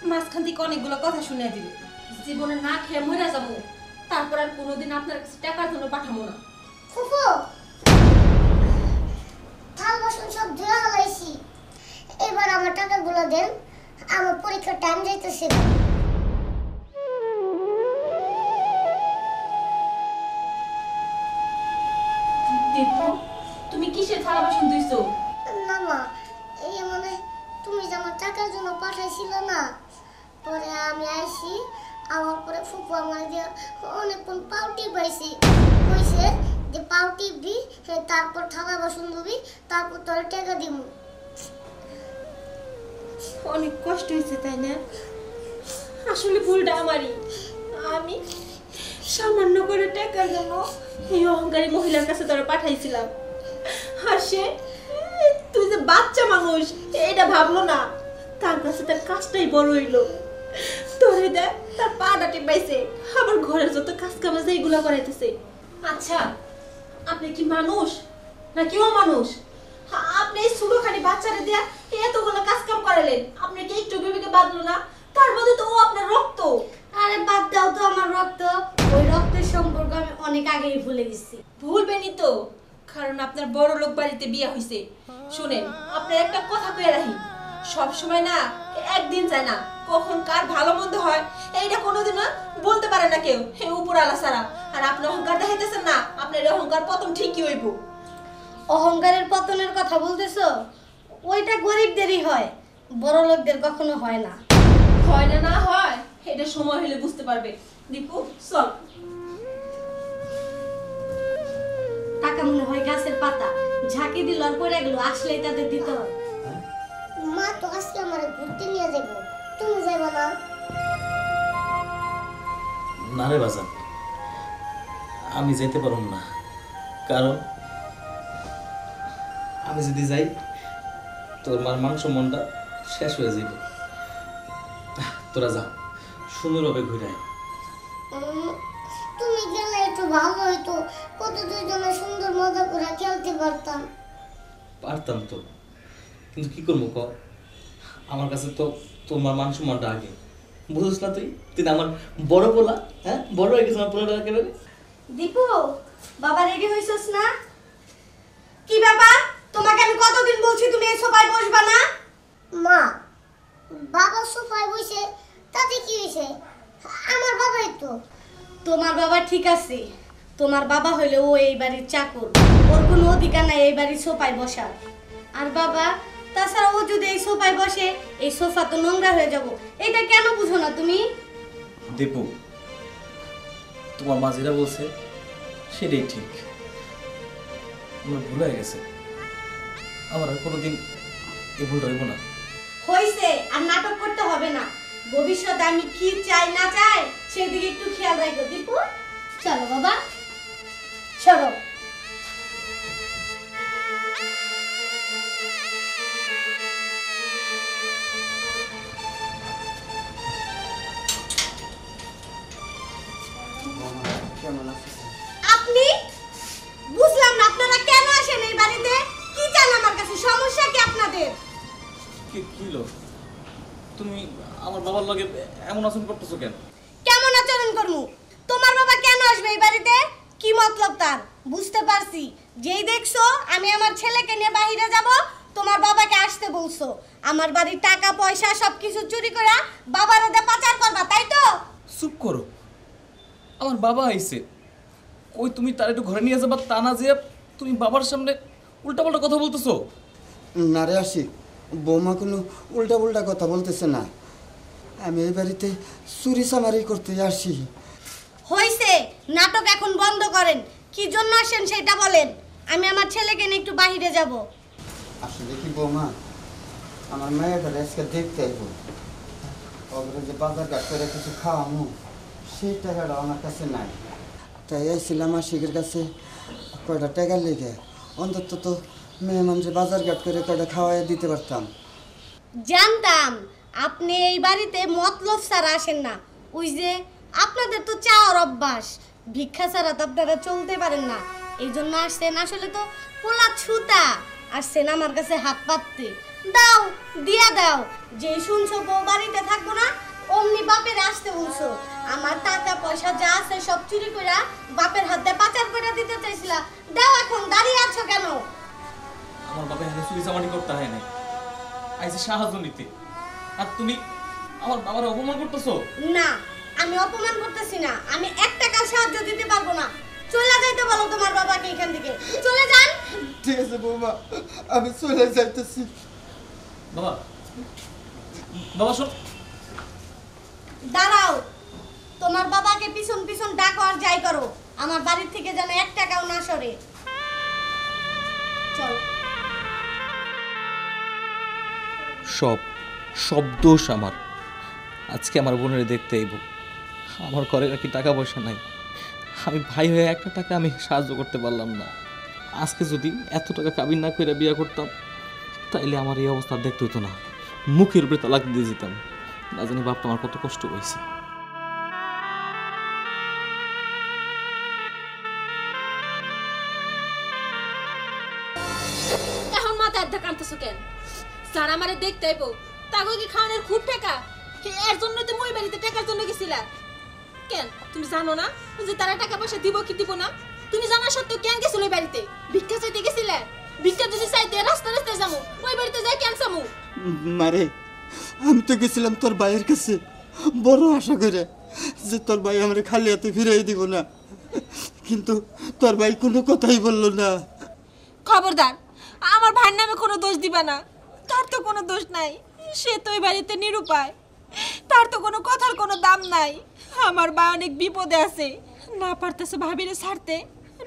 মাঝখান থেকে অনেকগুলো কথা শুনে দিবে। জীবনে না খেয়ে মরে যাবো, তারপর আর কোনোদিন আপনার কাছে টাকার জন্য পাঠাবো না। ফুফু, থাল বাসন সব ধুয়ে হালাইছি, এবার আমার টাকাগুলো দেন, আমার পরীক্ষার টাইম যাইতেছে। দীপু, তুমি কিসের থালা বাসন ধুইছো? না মা, এই মানে তুমি যে আমার টাকার জন্য পাঠাইছিল না, পরে আমি আইছি, আমার পরে ফুফু আমার দিয়ে অনেকক্ষণ পাউটি পাইছি, কইছে যে পাউটি দি, তারপর থালা বাসন ধুবি, তারপর তোর টাকা দিব। অনেক কষ্ট হয়েছে তাই না? আসলে ভুলটা আমারই, আমি সামান্য করে টাকার জন্য এই অহংকারী মহিলার কাছে তোরা পাঠাইছিলাম, আর সে তুই যে বাচ্চা মানুষ এটা ভাবলো না, তার কাছে তার কাজটাই বড় হইলো। তোরে দেখ, তার পাটা টিপাইছে, আবার ঘরের যত কাজ কাম আছে এইগুলা করাইতেছে। আচ্ছা, আপনি কি মানুষ নাকি ও মানুষ? আপনি এই ছোটখানি বাচ্চারে দিয়া এতগুলো কাজ কাম করালেন, আপনি কি একটু বিবেকে বাঁধলো না? তার মধ্যে তো ও আপনার রক্ত। আরে বাদ দাও তো আমার রক্ত, ওই রক্তের সম্পর্ক আমি অনেক আগেই ভুলে গেছি। ভুলবেনই তো, কারণ আপনার বড় লোক বাড়িতে বিয়ে হয়েছে। শুনেন, আপনার একটা কথা কয়ে রাখি, সব সময় না একদিন যায় না, কখন কার ভালো মন্দ হয় এইটা কোনোদিন না বলতে পারে না কেউ, উপর আলা ছাড়া। আর আপনি অহংকার দেখাইতেছেন না, আপনার অহংকার পতন ঠিকই হইব। অহংকারের পতনের কথা বলতেছো? ওইটা গরিবদেরই হয়, বড় লোকদের কখনো হয় না। হয় না না হয় এটা সময় হলে বুঝতে পারবে। দীপু চল। টাকা মনে হয় গাছের পাতা, ঝাঁকি দিল আর পড়ে গেল, আসলেই তাদের দিতে হবে। মা তো আজকে আমার ঘুরতে নিয়ে যাবো, তুমি যাইবা না? না রে বাজান, আমি যেতে পারব না, কারণ আমি যদি যাই তোর মার মাংস মনটা শেষ হয়ে যাবে। তোরা যা, সুন্দরভাবে ঘুরে আয়। তুমি গেলে একটু ভালো হইতো, কত দুইজনে সুন্দর মজা করে খেলতে পারতাম। পারতাম তো, কিন্তু কি করবো ক, আমার কাছে তো তোমার মান সম্মানটা আগে, বুঝিস না তুই? তুই আমার বড় পোলা, হ্যাঁ বড় হয়ে গেছে আমার পোলাটা একেবারে। দীপু, বাবা রেডি হইছস না? কি ব্যাপার, তোমাকে আমি কতদিন বলছি তুমি এই সোফায় বসবা না? মা, বাবা সোফায় বসে তাতে কি হয়েছে? আমার বাবাই তো। তোমার বাবা ঠিক আছে, তোমার বাবা হইলে ও এই বাড়ির চাকর, ওর কোনো অধিকার নাই এই বাড়ির সোফায় বসার। আর বাবা, তাছাড়া ও যদি এই সোফায় বসে, এই সোফা তো নোংরা হয়ে যাব। এটা কেন বুঝো না তুমি? দীপু, তোমার মা যেটা বলছে সেটাই ঠিক, আমার ভুল হয়ে গেছে, আমার আর কোনোদিন এই ভুল রইব না। হইছে, আর নাটক করতে হবে না। ভবিষ্যতে আমি কি চাই না চাই সেদিকে একটু খেয়াল রাখো দীপু। চলো বাবা, সরো। কেমন আছিস? আপনি বুঝলাম না, আপনারা কেন আসেন এই বাড়িতে? কি চান আমার কাছে? সমস্যা কি আপনাদের? কি লো, তুমি আমার বাবার লগে এমন আচরণ করতেছো কেন? কেমন আচরণ করমু? তোমার বাবা কেন আসবে এই বাড়িতে? কি মতলব তার? বুঝতে পারছি, যেই দেখছো আমি আমার ছেলেকে নিয়ে বাইরে যাব, তোমার বাবাকে আসতে বলছো। আমার বাড়ির টাকা পয়সা সবকিছু চুরি করে বাবার হাতে পাচার করবা, তাই তো? চুপ করো, আমার বাবা আইছে, ওই তুমি তার একটু ঘরে নিয়ে যাবা, তা না যে তুমি বাবার সামনে উল্টাপাল্টা কথা বলতেছো। না রে আশিক, বৌমা কোনো উল্টা উল্টা কথা বলতেছে না। আমি এই বাড়িতে চুরি চামারি করতে আসি। হইছে, নাটক এখন বন্ধ করেন। কি জন্য আসেন সেটা বলেন। আমি আমার ছেলেকে নিয়ে একটু বাইরে যাব। আসলে কি বৌমা, আমার মেয়েটা আজকে দেখতে আইব, ওগুলো যে বাজার ঘাট করে কিছু খাওয়ামু সেই টাকাটা আমার কাছে নাই। তাই আইছিলাম আশিকের কাছে কয়টা টাকা লেগে, অন্তত তো মেয়ে মানুষের বাজার ঘাট করে কয়টা খাওয়াই দিতে পারতাম। জানতাম আপনি এই বাড়িতে মতলব ছাড়া আসেন না। ওই যে আপনাদের তো চাওয়ার অভ্যাস, ভিক্ষা ছাড়া তো আপনারা চলতে পারেন না, এই জন্য আসছেন। আসলে তো পোলা ছুতা, আসছেন আমার কাছে হাত পাততে। দাও, দিয়া দাও। যে শুনছো বউ বাড়িতে থাকবো না, অমনি বাপের আসতে বলছো। আমার টাকা পয়সা যা আছে সব চুরি করে বাপের হাতে পাচার করে দিতে চাইছিলা। দাও, এখন দাঁড়িয়ে আছো কেন? আমার বাবা এখানে চুরি চামারি করতে হয় নাই, আইসে সাহায্য নিতে, আর তুমি আমার বাবার অপমান করতেছো। না, আমি অপমান করতেছি না। আমি এক টাকা সাহায্য দিতে পারবো না। চলে যাইতে বলো তোমার বাবাকে এখান থেকে। চলে যান। ঠিক আছে বৌমা, আমি চলে যাইতেছি। বাবা, বাবা শোন। দাঁড়াও, তোমার বাবাকে পিছন পিছন ডাকো আর যাই করো, আমার বাড়ির থেকে যেন এক টাকাও না সরে। চল। সব দোষ আমার। আজকে আমার বোনের দেখতে আইব, আমার ঘরে নাকি টাকা পয়সা নাই, আমি ভাই হয়ে একটা টাকা আমি সাহায্য করতে পারলাম না। আজকে যদি এত টাকা কাবিন না করে বিয়ে করতাম, তাইলে আমার এই অবস্থা দেখতে হতো না, মুখের উপরে তালাক দিয়ে যেতাম। না জানি বাপটা আমার কত কষ্ট হয়েছে। আধা কাঁদতেছো কেন? যারা আমারে দেখতে আইবো তাকে কি খাওয়ানোর খুব টাকা? এর জন্য তুমি ওই বাড়িতে টাকার জন্য গেছিলা কেন? তুমি জানো না যে তারা টাকা পয়সা দিব কি দিব না? তুমি জানা সত্ত্বেও কেন গেছিল ওই বাড়িতে? ভিক্ষা চাইতে গেছিলে? ভিক্ষা যদি চাইতে রাস্তা রাস্তায় যাবো, ওই বাড়িতে যাই কেন যাবো? মারে, আমি তো গেছিলাম তোর ভাইয়ের কাছে বড় আশা করে যে তোর ভাই আমার খালি হাতে ফিরাই দিব না, কিন্তু তোর ভাই কোনো কথাই বললো না। খবরদার, আমার ভাইয়ের নামে কোনো দোষ দিবা না। তার তো কোনো দোষ নাই, সে তো ওই বাড়িতে নিরুপায়, তার তো কোনো কথার কোনো দাম নাই। আমার ভাই অনেক বিপদে আছে, না পারতেছে ভাবিরে ছাড়তে,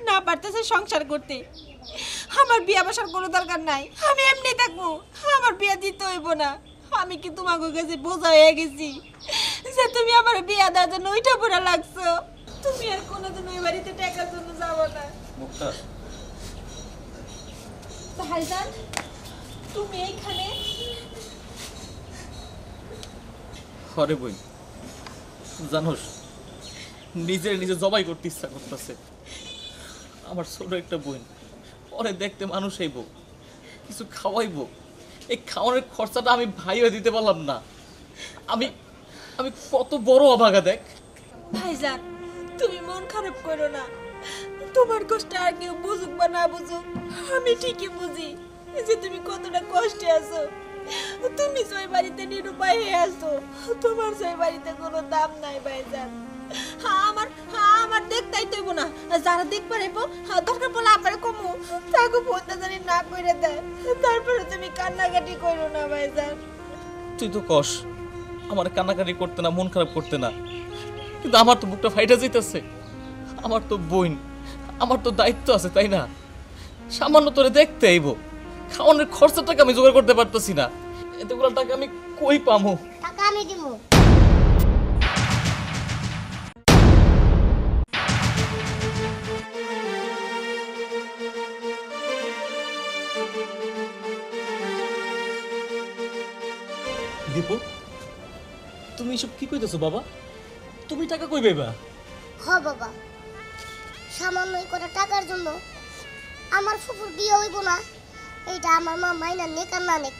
না পারতেছে সংসার করতে। আমার বিয়া বসার কোনো দরকার নাই, আমি এমনি থাকবো, আমার বিয়া দিতে হইব না। আমি কি তোমাকে কাছে বোঝা হয়ে গেছি যে তুমি আমার বিয়া দেওয়ার জন্য ওইটা পড়া লাগছো? তুমি আর কোনোদিন ওই বাড়িতে টাকার জন্য যাবো না। মুক্তা, ভাইজান, তুমি এইখানে? হরে বই, জানোস নিজের নিজে জবাই করতে ইচ্ছা করতেছে। আমার ছোট একটা বোন, পরে দেখতে মানুষ আইব, কিছু খাওয়াইবো, এই খাওয়ানোর খরচাটা আমি ভাইও দিতে পারলাম না। আমি আমি কত বড় অভাগা দেখ। ভাইজান, তুমি মন খারাপ করো না। তোমার কষ্ট আর কেউ বুঝুক বা না বুঝুক, আমি ঠিকই বুঝি যে তুমি কতটা কষ্টে আছো। তুমি ওই বাড়িতে নিরুপায় হয়ে আছো, তোমার ওই বাড়িতে কোনো দাম নাই ভাইজান। আমার দেখতেই তৈব না, যারা দেখ পারিব দরকার পড়লে আপনার কমু তাকে ফোনটা জানি না করে দেয়, তারপরে তুমি কান্নাকাটি করো না ভাইজান। তুই তো কস আমার কান্নাকাটি করতে না, মন খারাপ করতে না, কিন্তু আমার তো বুকটা ফাইটা যাইতেছে। আমার তো বোন, আমার তো দায়িত্ব আছে, তাই না? সামান্য তোরে দেখতে আইব, খাওয়ানোর খরচাটাকে আমি জোগাড় করতে পারতেছি না। এতগুলো টাকা আমি কই পামু? টাকা আমি দিব। দীপু, তুমি এসব কি কইতেছো বাবা? তুমি টাকা কই পাইবা? হ বাবা, সামান্য করে টাকার জন্য আমার ফুফুর বিয়ে হইব না, এইটা আমার মা মাইনা নেক আর না নেক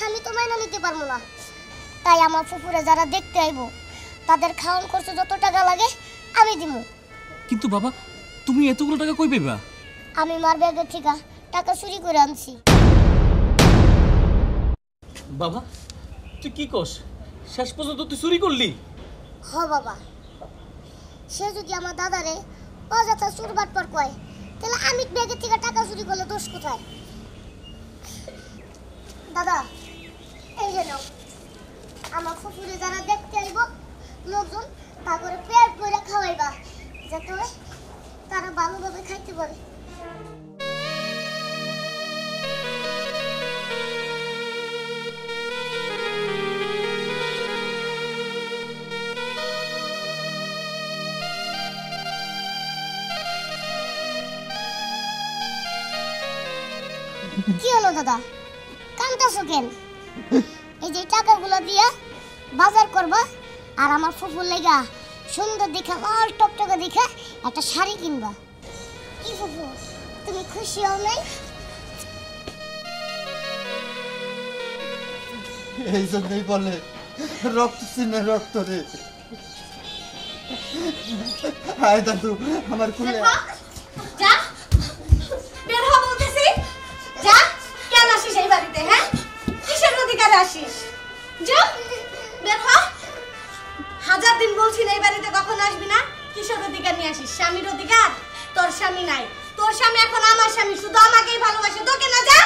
আমি তো মাইনা নিতে পারবো না। তাই আমার ফুফুরে যারা দেখতে আইব তাদের খাওয়ান খরচে যত টাকা লাগে আমি দিব। কিন্তু বাবা, তুমি এতগুলো টাকা কই পাইবা? আমি মার ব্যাগের থেকে টাকা চুরি করে আনছি। বাবা, তুই কি কস? শেষ পর্যন্ত তুই চুরি করলি? হ বাবা, সে যদি আমার দাদারে অযথা চুরবাট পর কয়, তাহলে আমি ব্যাগের থেকে টাকা চুরি করলে দোষ কোথায়? দাদা, এই যে নাও, আমার ফুফুরে যারা দেখতে আইব লোকজন তা করে পেট ভরে খাওয়াইবা, যাতে তারা ভালোভাবে খাইতে পারে। কি হলো দাদা, কান্দাছো কেন? এই যে টাকাগুলো দিয়া বাজার করবা আর আমার ফুফুর লাগা সুন্দর দেখে লাল টকটকে দেখে একটা শাড়ি কিনবা। কি ফুফু, তুমি খুশি হও নাই? এই জন্যই বলে রক্ত চিনে রক্ত রে। হায় দাদু, আমার কুলে যা, বের হ বলতেছি। যা, কেন আসিস এই বাড়িতে? হ্যাঁ, কিসের অধিকারে আসিস? যা, বের হ। হাজার দিন বলছি না এই বাড়িতে কখনো আসবি না। কিসের অধিকার নিয়ে আসিস? স্বামীর অধিকার? তোর স্বামী নাই, তোর স্বামী এখন আমার স্বামী, শুধু আমাকেই ভালোবাসে, তোকে না। যা।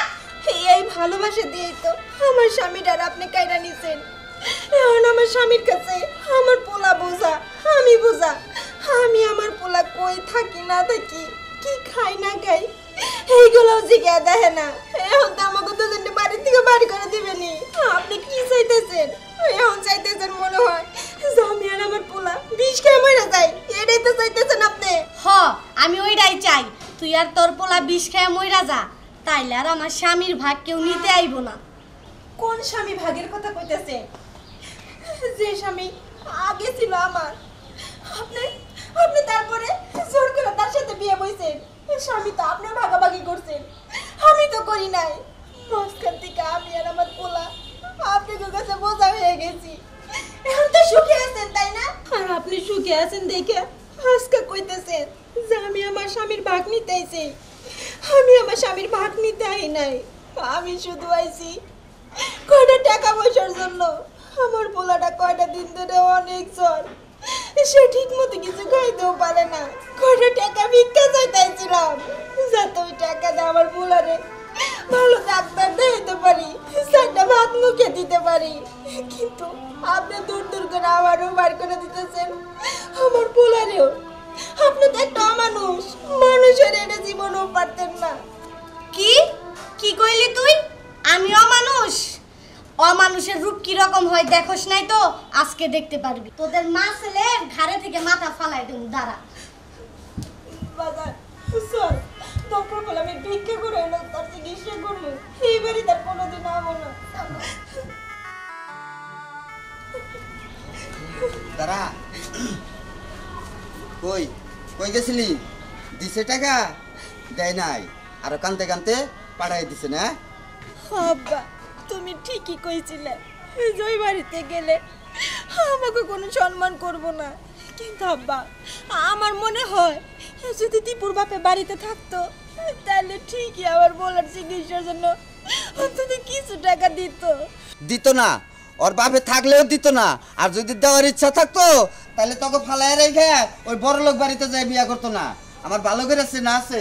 এই ভালোবাসা দিয়েই তো আমার স্বামীটার আপনি কাইরা নিছেন। এখন আমার স্বামীর কাছে আমার পোলা বোঝা, আমি বোঝা। আমি আমার পোলা কই থাকি না থাকি, কি খাই না খাই, এইগুলোও জিজ্ঞাসা দেখে না। এখন তো আমাকে দুজনকে বাড়ি থেকে বাড়ি করে দিবেনি। আপনি কি চাইতেছেন? এখন চাইতেছেন মনে হয় যে আমি আর আমার পোলা বিষ খেয়ে মরে যাই, এটাই তো চাইতেছেন আপনি। হ, আমি ওইটাই চাই, তুই আর তোর পোলা বিষ খেয়ে মইরা যা, তাইলে আর আমার স্বামীর ভাগ কেউ নিতে আইব না। কোন স্বামী ভাগের কথা কইতেছে? যে স্বামী আগে ছিল আমার, আপনি আপনি তারপরে জোর করে তার সাথে বিয়ে বইছেন। স্বামী তো আপনি ভাগাভাগি করছেন, আমি তো করি নাই। মাঝখান থেকে আমি আর আমার পোলা আপনাদের কাছে বোঝা হয়ে গেছি। এখন তো সুখে আছেন তাই না? আর আপনি সুখে আছেন দেখে আজকে কইতেছেন যে আমি আমার স্বামীর ভাগ নিতে আইছি। আমি আমার স্বামীর ভাগ নিতে আই নাই, আমি শুধু আইছি কয়টা টাকা পয়সার জন্য। আমার পোলাটা কয়টা দিন ধরে অনেক জ্বর, সে ঠিক মতো কিছু খাইতেও পারে না। কয়টা টাকা ভিক্ষা চাইতেছিলাম যাতে ওই টাকা দিয়ে আমার পোলারে ভালো ডাক্তার দেখাতে পারি, চারটা ভাত মুখে দিতে পারি। কিন্তু আপনি দূর দূর করে আমারও বার করে দিতেছেন, আমার পোলারেও। আপনি তো একটা অমানুষ, মানুষের এটা জীবনও পারতেন না। কি কি কইলি তুই? আমি অমানুষ? অমানুষের রূপ কি রকম হয় দেখোস নাই তো? আজকে দেখতে পারবি। তোদের মা ছেলের ঘাড়ে থেকে মাথা ফালাই দেব। দাঁড়া বাজার চল, ডক্টর বলে আমি ভিক্ষা করে এলো, তার চিকিৎসা করবো। এই বাড়ি তার কোনোদিন আমো না। দাঁড়া, কই কই গেছিলি? দিছে টাকা? দেয় নাই, আরো কানতে কানতে পাঠাই দিছে না? আব্বা তুমি ঠিকই কইছিলে, জয় বাড়িতে গেলে আমাকে কোনো সম্মান করব না। কিন্তু আব্বা আমার মনে হয় যদি দীপুর বাপে বাড়িতে থাকতো তাহলে ঠিকই আমার বলার চিকিৎসার জন্য অন্তত কিছু টাকা দিত। দিত না? ওর বাপে থাকলেও দিত না। আর যদি দেওয়ার ইচ্ছা থাকতো তাহলে তোকে ফালাই রেখে ওই বড় লোক বাড়িতে যায় বিয়া করতো না। আমার ভালো করে আছে না আছে।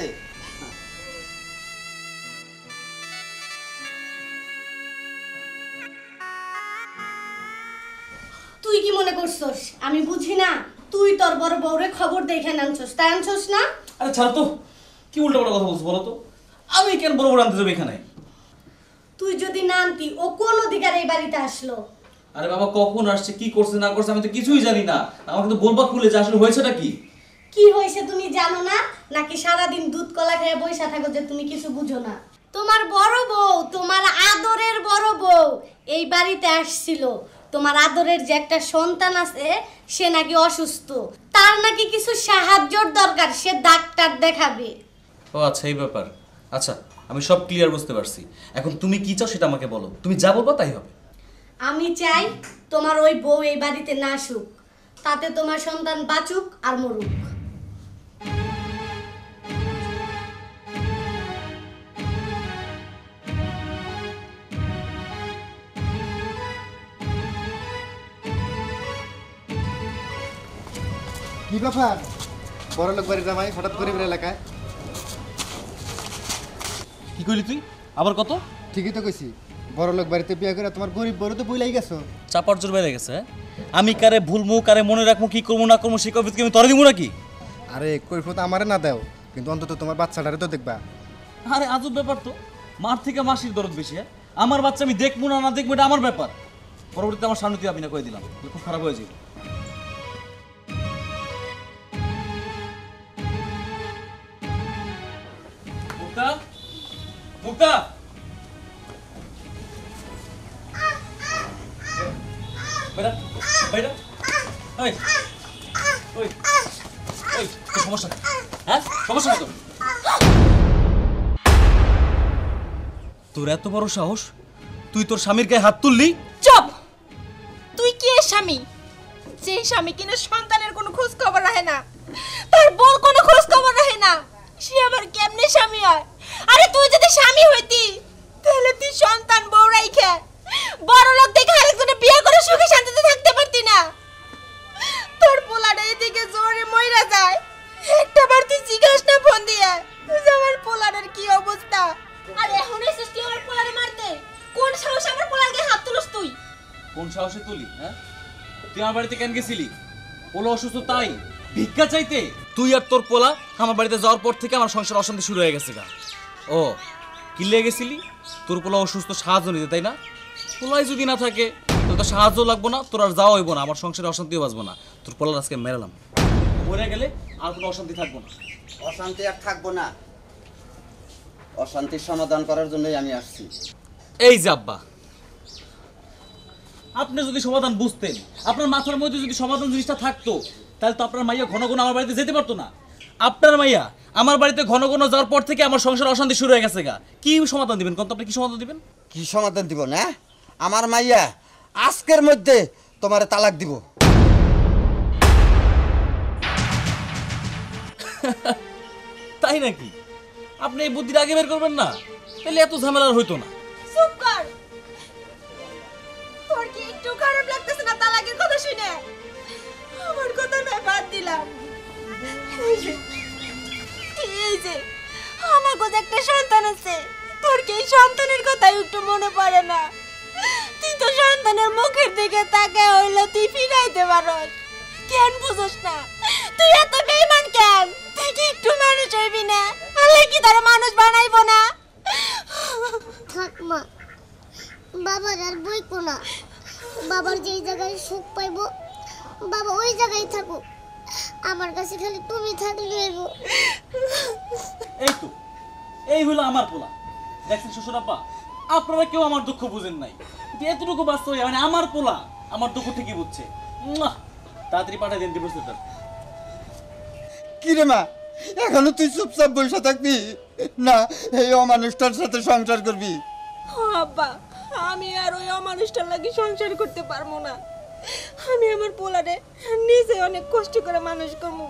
তুই কি মনে করছস আমি বুঝি না? তুই তোর বড় বউরে খবর দেখে আনছস, তাই আনছস না? আরে ছাড় তো, কি উল্টাপাল্টা কথা বলছো বলো তো? আমি কেন বড় বড় আনতে যাবো এখানে? তুই যদি না আনতি ও কোন অধিকার এই বাড়িতে আসলো? আরে বাবা, কখন আসছে, কি করছে না করছে আমি তো কিছুই জানি না। আমাকে তো বলবা খুলে যে আসলে হয়েছেটা কি। কি হয়েছে তুমি জানো না? নাকি সারাদিন দুধ কলা খেয়ে বসে থাকো যে তুমি কিছু বুঝো না? তোমার বড় বউ, তোমার আদরের বড় বউ এই বাড়িতে আসছিল। তোমার আদরের যে একটা সন্তান আছে সে নাকি অসুস্থ, তার নাকি কিছু সাহায্যর দরকার, সে ডাক্তার দেখাবে। ও আচ্ছা, এই ব্যাপার। আচ্ছা, আমি সব ক্লিয়ার বুঝতে পারছি। এখন তুমি কি চাও সেটা আমাকে বলো, তুমি যা বলবা তাই হবে। আমি চাই তোমার ওই বউ এই বাড়িতে না আসুক, তাতে তোমার সন্তান বাঁচুক আর মরুক। কি ব্যাপার? বড় লোক বাড়ি জামাই হঠাৎ গরিবের এলাকায়? কি কইলি তুই? আবার কত? ঠিকই তো কইছি, বড় লোক বাড়িতে বিয়ে করে তোমার গরিব বড় তো বইলাই গেছো। চাপার জোর বেড়ে গেছে। আমি কারে ভুলমু, কারে মনে রাখবো, কি করবো না করবো, সে কবিতা আমি তরে দিব নাকি? আরে কৈফত আমারে না দাও, কিন্তু অন্তত তোমার বাচ্চাটারে তো দেখবা। আরে আজব ব্যাপার তো, মার থেকে মাসির দরদ বেশি। আমার বাচ্চা আমি দেখবো না না দেখবো এটা আমার ব্যাপার। পরবর্তীতে আমার সামনে তুই আমি না করে দিলাম, খুব খারাপ হয়ে যাবে। মুক্তা, মুক্তা, বেটা বেটা, ওই ওই ওই, তোর সমস্যা কি? হ্যাঁ, সমস্যা কি তোর? তোর এত বড় সাহস, তুই তোর স্বামীর গায়ে হাত তুললি? চুপ! তুই কি এর স্বামী? যে স্বামী কিনা সন্তানের কোনো খোঁজ খবর রাখে না, তার বউর কোনো খোঁজ খবর রাখে না, সে আবার কেমনে স্বামী হয়? আরে তুই যদি স্বামী হইতি তাহলে তুই সন্তান বউ রাইখা বড় লোক দেখে আরেকজনে বিয়ে করে সুখে শান্তিতে থাকতে পারতি না? তোর পোলাটা এদিকে জোরে মইরা যায়, একটাবার তুই জিজ্ঞাস না ফোন দিয়ে যে আমার পোলাটার কি অবস্থা? আরে এখন এসেছিস তুই আমার পোলারে মারতে? কোন সাহস আমার পোলার গায়ে হাত তুলস তুই? কোন সাহসে তুলি? হ্যাঁ, তুই আমার বাড়িতে কেন গেছিলি? পোলা অসুস্থ তাই ভিক্ষা চাইতে? তুই আর তোর পোলা আমার বাড়িতে যাওয়ার পর থেকে আমার সংসার অশান্তি শুরু হয়ে গেছে গা। ও কিনলে গেছিলি তোর পোলা অসুস্থ সাহায্য নিতে, তাই না? পোলাই যদি না থাকে তোর তো সাহায্য লাগবো না, তোর আর যাওয়া হইব না, আমার সংসারে অশান্তিও বাঁচবো না। তোর পোলার আজকে মেরালাম, মরে গেলে আর কোনো অশান্তি থাকবো না। অশান্তি আর থাকবো না, অশান্তির সমাধান করার জন্যই আমি আসছি। এই যে আব্বা, আপনি যদি সমাধান বুঝতেন, আপনার মাথার মধ্যে যদি সমাধান জিনিসটা থাকতো, তাহলে তো আপনার মাইয়া ঘন ঘন আমার বাড়িতে যেতে পারতো না। আপনার মাইয়া আমার বাড়িতে ঘন ঘন যাওয়ার পর থেকে আমার সংসার অশান্তি শুরু হয়ে গেছে গা। কি সমাধান দিবেন কোন? আপনি কি সমাধান দিবেন? কি সমাধান দিব না? আমার মাইয়া আজকের মধ্যে তোমার তালাক দিব। তাই নাকি? আপনি এই বুদ্ধিটা আগে বের করবেন না, তাহলে এত ঝামেলা আর হইতো না। চুপ কর। তোর কি একটু খারাপ লাগতেছে না তালাকের কথা শুনে? আমার কথা না বাদ দিলাম। এই যে আমার কাছে একটা সন্তান আছে, তোর কি এই সন্তানের কথা একটু মনে পড়ে না? তুই তো সন্তানের মুখের দিকে তাকায় হইলো তুই ফিরাইতে পারস, কেন বুঝস না? তুই এত বেঈমান কেন? তুই কি একটু মানুষ হইবি না? আল্লাহ কি তার মানুষ বানাইবো না? থাক মা, বাবার আর বইকো না। বাবার যেই জায়গায় সুখ পাইবো বাবা ওই জায়গায় থাকো। আমার কাছে খালি তুমি থাকলে হইব। এই তো, এই হলো আমার পোলা। দেখছেন শ্বশুর আব্বা, আপনারা কেউ আমার দুঃখ বুঝেন নাই, কিন্তু এতটুকু বাস্তব মানে আমার পোলা আমার দুঃখ ঠিকই বুঝছে। তাড়াতাড়ি পাঠাই দিন ডিভোর্স লেটার। কি রে মা, এখনো তুই চুপচাপ বসে থাকবি না এই অমানুষটার সাথে সংসার করবি? আব্বা, আমি আর ওই অমানুষটার লাগি সংসার করতে পারবো না। আমি আমার পোলারে নিজে অনেক কষ্ট করে মানুষ করবো।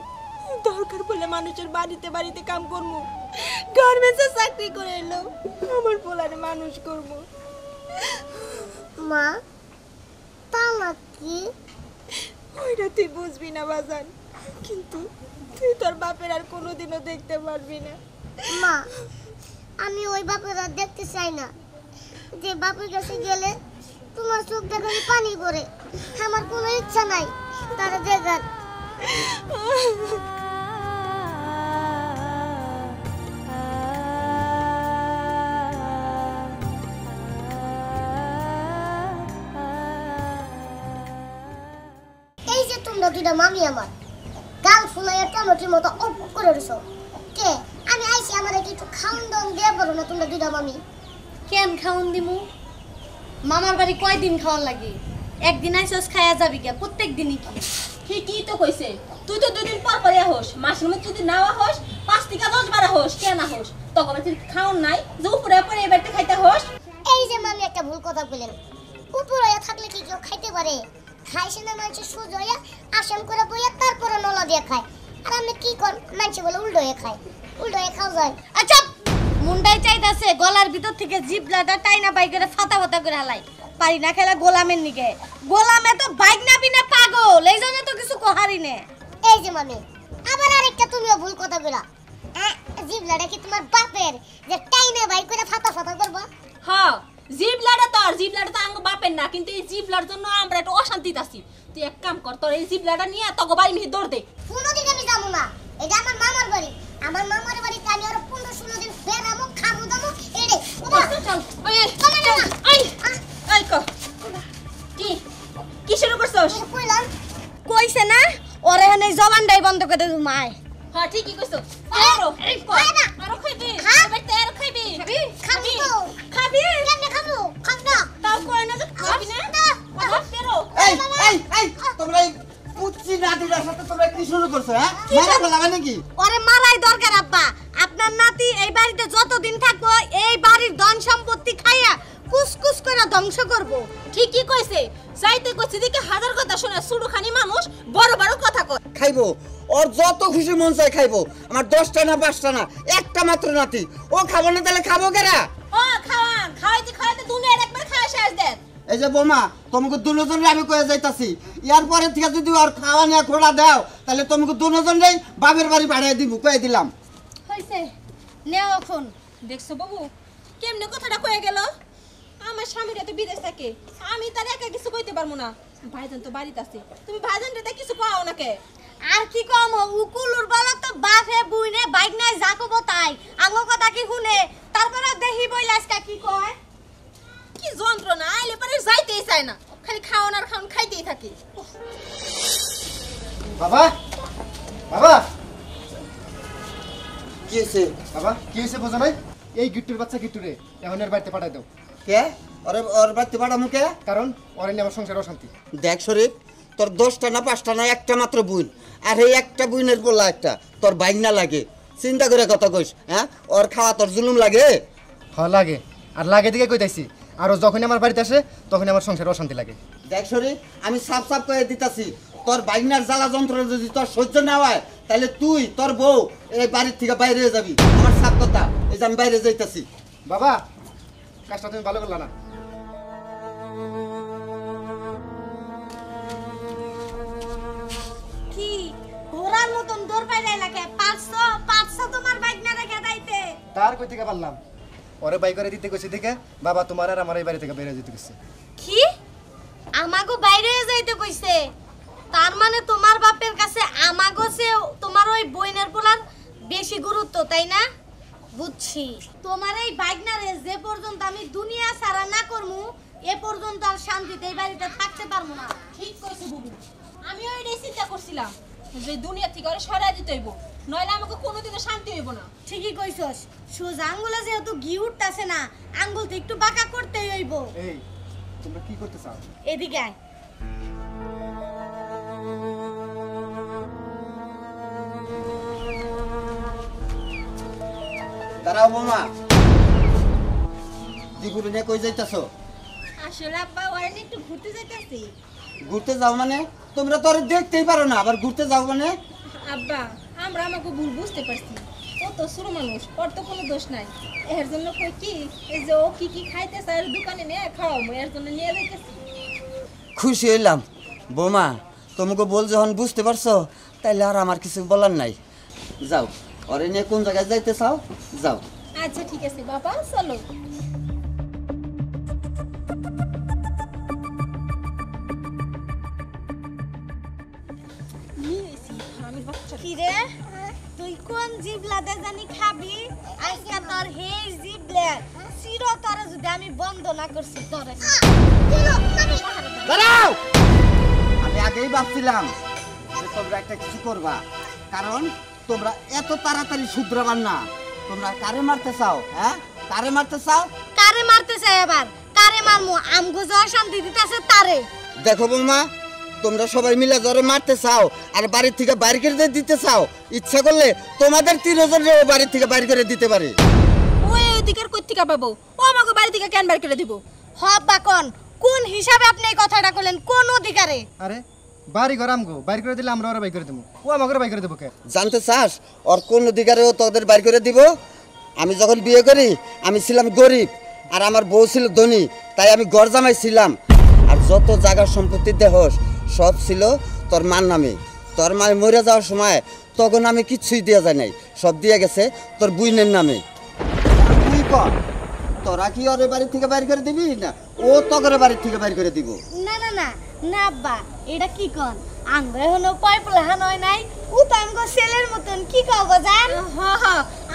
দরকার পড়লে মানুষের বাড়িতে বাড়িতে কাম করবো, গার্মেন্টসে চাকরি করে এলো আমার পোলারে মানুষ করবো। মা, তালাক কি? ওইটা তুই বুঝবি না বাজান, কিন্তু তুই তোর বাপের আর কোনোদিনও দেখতে পারবি না। মা, আমি ওই বাপের আর দেখতে চাই না যে বাপের কাছে গেলে তোমার চোখ দেখালে পানি পড়ে। আমার কোনো ইচ্ছা নাই তারা দেখার। এই যে তোমরা দুইটা মামি আমার গাল ফুলাইয়া টমেটোর মতো অপ করে রয়েছো কে? আমি আইছি, আমার একটু খাওন দাওন দিয়ে পারো না তোমরা দুইটা মামি? কেন খাওন দিমু? মামার বাড়ি কয়দিন খাওয়ার লাগে? একদিন আইসস খায়া যাবি কে? প্রত্যেক দিনই কি? ঠিকই তো কইছে, তুই তো দুদিন পর পরে হোস, মাসের মধ্যে যদি নাওয়া হোস 5 থেকে 10 বার হোস, কেন হোস? তখন তুই খাওন নাই যে উপরে পরে এই বাড়িতে খাইতে হোস? এই যে মামি একটা ভুল কথা বললেন। উপর হইয়া থাকলে কি কেউ খাইতে পারে? খাইছে না মানুষ সোজা হইয়া আসন করে বইয়া তারপরে নলা দিয়ে খায়। আর আমি কি কর, মানুষ বলে উল্টো হয়ে খায়, উল্টো হয়ে খাওয়া যায়। আচ্ছা, মুন্ডাই চাইতাছে গলার ভিতর থেকে জিবলাটা টাইনা বাই করে ফাতা ফাতা করে হালাই। পারি না খেলা গোলামের নিকে। গোলামে তো বাইক না বিনা পাগল, এই জন্য তো কিছু কহারি নে। এই যে মামি, আবার আরেকটা তুমিও ভুল কথা বলা। জিবলাটা কি তোমার বাপের যে টাইনে বাই করে ফাতা ফাতা করবা? হ্যাঁ, জিবলাটা তো আঙ্গ বাপের না, কিন্তু এই জিবলার জন্য আমরা একটু অশান্তিতে আছি। তুই এক কাম কর, তোর এই জিবলাটা নিয়ে তোকে বাড়ি নিয়ে দৌড় দে। কোনোদিন আমি যাবো না, এটা আমার মামার বাড়ি। আমার মামার বাড়িতে আমি আরো 15-16 দিন বেড়াবো, খাবো দাবো। এটাই চল, ওই চল, আই আই কো কি শুরু করছস? কইলাম কইছে না ওরে হানে জবানটাই বন্ধ করে দে মাই। হ্যাঁ, ঠিকই কইছো। আরো আরো খাইবি? এবারে আরো খাইবি? খাবি তো। খাবি? কেমনে খাবো? খাব না। তাও কই না যে খাবি না? আবার ফেরো। এই তোমরা এই পুচ্ছি নাতিটার সাথে তোমরা কি শুরু করছো? হ্যাঁ, মারা ফেলাবে নাকি? ওরে মারাই দরকার আব্বা। আপনার নাতি এই বাড়িতে যতদিন থাকবো এই বাড়ির ধন সম্পত্তি খাইয়া কুসকুস করে ধ্বংস করব। ঠিকই কইছে, যাইতে কইছে দিকে হাজার কথা শুনে সুড়ুখানি মানুষ বড় বড় কথা কয়। খাইবো, ওর যত খুশি মন চায় খাইবো। আমার 10টা না 5টা না, একটা মাত্র নাতি। ও খাবো না তাহলে খাবো কেরা? ও খাওয়াইতে দুনিয়ার একবার খাওয়া শেষ দেন। এই যে বৌমা, তোমাকে দুজনের আমি কয়ে যাইতাছি, ইয়ার পরে থেকে যদি ওর খাওয়া নিয়ে খোড়া দাও তাহলে তোমাকে দুজনেই বাপের বাড়ি পাঠিয়ে দিব, কয়ে দিলাম। হইছে নেও এখন। দেখছো বাবু কেমনে কথাটা কয়ে গেল? আমার স্বামীরা তো বিদেশ থাকে, আমি তার একা কিছু কইতে পারবো না। ভাইজান তো বাড়িতে আছে, তুমি ভাইজানটা কিছু কও নাকে? আর কি কম, উকুলুর বলা তো বাপে বুইনে বাইক নাই যাকব তাই আঙ্গ কথা কি শুনে, তারপরে দেখি বইলা আজকে কি কয়। কি যন্ত্রণা, আইলে পরে যাইতেই চায় না, খালি খাওয়ান আর খাওয়ান খাইতেই থাকে। বাবা, বাবা, কি হয়েছে? বাবা কি হয়েছে বোঝো নাই? এই গিট্টুর বাচ্চা গিট্টুরে এখন এর বাড়িতে পাঠাই দাও। কে? ওর বাড়িতে পাঠামু কে? কারণ ওর নিয়ে আমার সংসার অশান্তি। দেখ শরীফ, তোর 10টা না 5টা না, একটা মাত্র বুন। আর এই একটা বুনের বললা একটা তোর বাইনা লাগে। চিন্তা করে কথা কইস হ্যাঁ ওর খাওয়া তোর জুলুম লাগে লাগে আর লাগে দিকে কইতাছি আর ও যখনই আমার বাড়িতে আসে তখনই আমার সংসারে অশান্তি লাগে। দেখ সরি আমি সাফ সাফ করে দিতাছি তোর বাইনার জ্বালা যন্ত্র যদি তোর সহ্য না হয় তাহলে তুই তোর বউ এই বাড়ির থেকে বাইরে যাবি আমার সাফ কথা এই যে আমি বাইরে যাইতাছি। বাবা কাজটা তুমি ভালো করলা না। কি ঘোড়ার মতন দৌড় পাইলে লাগে 500 তোমার বাইক না রেখে দাইতে। তার কই থেকে পারলাম ওরে বাই করে দিতে কইছি দেখে বাবা তোমার আর আমার এই বাড়ি থেকে বের হয়ে যেতে কইছে। কি আমাগো বাইরে যাইতে কইছে? তার মানে তোমার বাপের কাছে আমাগো সে তোমার ওই বইনের পোলার বেশি গুরুত্ব, তাই না? বুঝছি। তোমার এই বাইকনারে যে পর্যন্ত আমি দুনিয়া সারা না করমু এ পর্যন্ত আর শান্তিতে এই বাড়িতে থাকতে পারবো না। ঠিক কইছে বুবু, আমিও এটাই চিন্তা করছিলাম যে দুনিয়া থেকে ওরা সরাই দিতে হইব, নইলে আমাকে কোনোদিনও শান্তি হইব না। ঠিকই কইছস, সোজা আঙ্গুলে যেহেতু ঘি উঠতাছে না, আঙ্গুল তো একটু বাঁকা করতেই হইব। এই তোমরা কি করতে চাও? এদিকে আয়। দাঁড়াও বৌমা, দীপুরে নিয়ে কই যাইতাছো? আসলে আব্বা ওরে নিয়ে একটু ঘুরতে যাইতাছি। ঘুরতে যাও মানে? তোমরা তো আর দেখতেই পারো না, আবার ঘুরতে যাও মানে? আব্বা আমরা আমাকে ভুল বুঝতে পারছি, ও তো ছোট মানুষ, ওর তো কোনো দোষ নাই। এর জন্য কই কি এই যে ও কি কি খাইতেছে আর দোকানে নিয়ে খাওয়াবো, এর জন্য নিয়ে যাইতেছি। খুশি হইলাম বৌমা, তোমাকে বল যখন বুঝতে পারছো তাইলে আর আমার কিছু বলার নাই। যাও, ওরে নিয়ে কোন জায়গায় যাইতে চাও যাও। আচ্ছা ঠিক আছে বাবা, চলো। কি রে তুই কোন জিবলাতে জানি খাবি? আজকে তোর হে জিবলে সিরো তোরে যদি আমি বন্ধ না করছি তোরে। দাঁড়াও, আমি আগেই ভাবছিলাম যে তোমরা একটা কিছু করবা, কারণ তোমরা এত তাড়াতাড়ি শুধরাবার না। তোমরা কারে মারতে চাও? হ্যাঁ, কারে মারতে চাও? কারে মারতে চাই এবার? কারে মারমু? আমগো যাওয়ার শান্তি দিতেছে তারে। দেখো বৌমা, তোমরা সবাই মিলে জ্বরে মারতে চাও আর বাড়ির থেকে বাইরে করে দিতে চাও। ইচ্ছা করলে তোমাদের 3 বাড়ির থেকে বাইরে করে দিতে পারে। ওই অধিকার কই থেকে পাবো? ও আমাকে বাড়ি থেকে কেন বের করে দিব? হব্বা কোন হিসাবে আপনি এই কথাটা কইলেন? কোন অধিকারে? আরে বাড়ি ঘর আমগো বাইর করে দিলে আমরা ওরা বাই করে দেবো, ও আমাকে বাই করে দেবো কে? জানতে চাস ওর কোন অধিকারেও তোদের বাইর করে দিব? আমি যখন বিয়ে করি আমি ছিলাম গরিব আর আমার বউ ছিল ধনী, তাই আমি গড় জামাই ছিলাম। আর যত জায়গার সম্পত্তি দেহস সব ছিল তোর মার নামে। তোর মায় মরে যাওয়ার সময় তখন আমি কিচ্ছুই দেওয়া যায় নাই, সব দিয়ে গেছে তোর বুইনের নামে। তুই কর, তোরা কি ওর বাড়ি থেকে বাইর করে দিবি না ও তোর বাড়ি থেকে বাইর করে দিব? না না না না আব্বা, এটা কি কোন? আঙ্গো এখনো পয়পলাহান হয় নাই, ও তো আমগো ছেলের মতন। কি কও গো জান?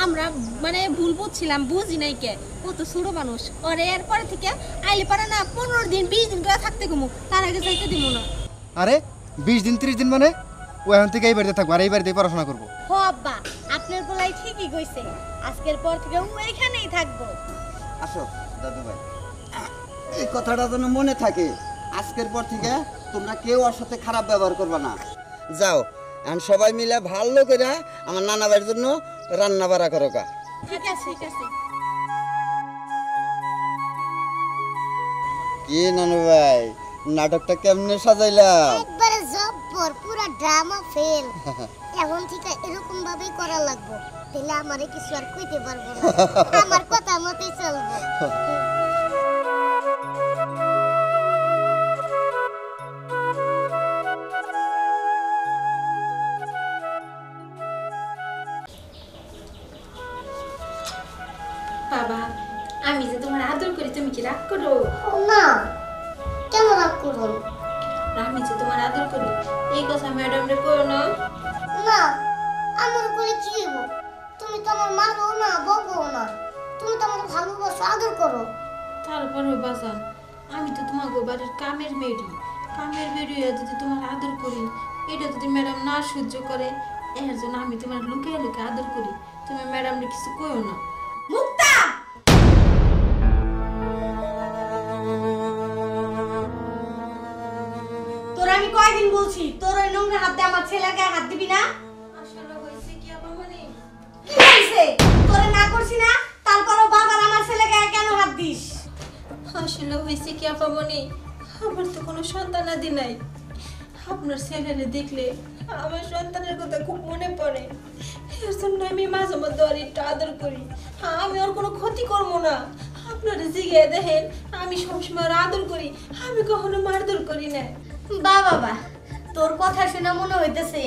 আমরা মানে ভুল বুঝছিলাম, বুঝি নাই কে। ও তো ছোট মানুষ, ওরে এরপরে থেকে আইলে পারে না 15 দিন 20 দিন করে থাকতে গমু, তার আগে যাইতে দিব না। আরে 20 দিন 30 দিন মানে ও এখন থেকে এই বাড়িতে থাকবো আর এই বাড়িতে পড়াশোনা করবো। ও আব্বা, আপনার পোলাই ঠিকই কইছে, আজকের পর থেকে ও এখানেই থাকবো। আসো দাদু ভাই, এই কথাটা যেন মনে থাকে। আজকের পর থেকে তোমরা কেউ ওর সাথে খারাপ ব্যবহার করবে না। যাও এখন সবাই মিলে ভালো করে আমার নানা ভাইয়ের জন্য রান্না বাড়া করো গা। ঠিক আছে ঠিক আছে। কি নানু ভাই, নাটকটা কেমনে সাজাইলাম? একবারে জব্বর, পুরো ড্রামা ফেল। এখন থেকে এরকম ভাবেই করা লাগবে, তাহলে আমারে কিছু আর কইতে পারবো না, আমার কথা মতই চলবে। বাবা আমি যে তোমার আদর করি, তুমি কি রাগ করো? না, কেন রাগ করবো? আমি যে তোমার আদর করি এই কথা ম্যাডাম রে কইও না। না, আমার করে কি হইব? তুমি তো আমার মারো না, বকো না, তুমি তো আমার ভালোবাসো, আদর করো। তারপরে বাজান, আমি তো তোমার বাড়ির কামের মেয়েরি, কামের মেয়েরি যদি তোমার আদর করি, এটা যদি ম্যাডাম না সহ্য করে, এর জন্য আমি তোমার লুকিয়ে লুকিয়ে আদর করি। তুমি ম্যাডাম রে কিছু কইও না। মুক্তা, তোর আমি কয়দিন বলছি তোর ওই নোংরা হাত দিয়ে আমার ছেলের গায়ে হাত দিবি না? আসলে হইছে কি আপা, মানে কি করছি না, তারপরও বারবার আমার ছেলেকে কেন হাত দিস? আসলে হয়েছে কি আপামনি, আমার তো কোনো সন্তানাদি নাই। আপনার ছেলেরে দেখলে আমার সন্তানের কথা খুব মনে পড়ে। এর জন্য আমি মাঝে মধ্যে ওর একটু আদর করি। আমি ওর কোনো ক্ষতি করবো না। আপনারা জিগিয়ে দেখেন, আমি সবসময় ওর আদর করি, আমি কখনো মারধর করি না। বাবা, তোর কথা শুনে মনে হইতেছে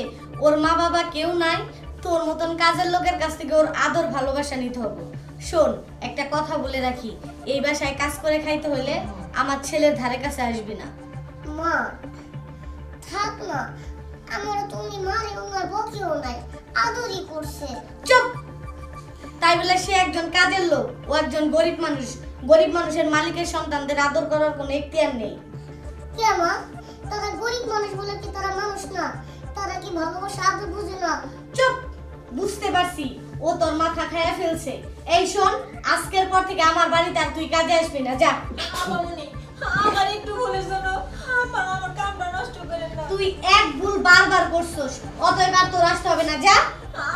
ওর মা বাবা কেউ নাই, তোর মতন কাজের লোকের কাছ থেকে ওর আদর ভালোবাসা নিতে হবে। শোন, একটা কথা বলে রাখি, এই বাসায় কাজ করে খাইতে হলে আমার ছেলের ধারে কাছে আসবি না। মা থাক না, আমার তুমি মারেও না বকিও নাই, আদরই করছে। চুপ! তাই বলে সে একজন কাজের লোক, ও একজন গরিব মানুষ। গরিব মানুষের মালিকের সন্তানদের আদর করার কোনো এখতিয়ার নেই। কে মা, তারা গরিব মানুষ বলে কি তারা মানুষ না? তারা কি ভালোবাসা আদর বুঝে না? চুপ! বুঝতে পারছি ও তোর মাথা খাইয়া ফেলছে। এই শোন, আজকের পর থেকে আমার বাড়িতে আর তুই কাজে আসবি না, যা। আপামনি, আমার একটু ভুলের জন্য আমার কামটা নষ্ট করেন না। তুই এক ভুল বারবার করছস, অতএব আর তোর আসতে হবে না, যা।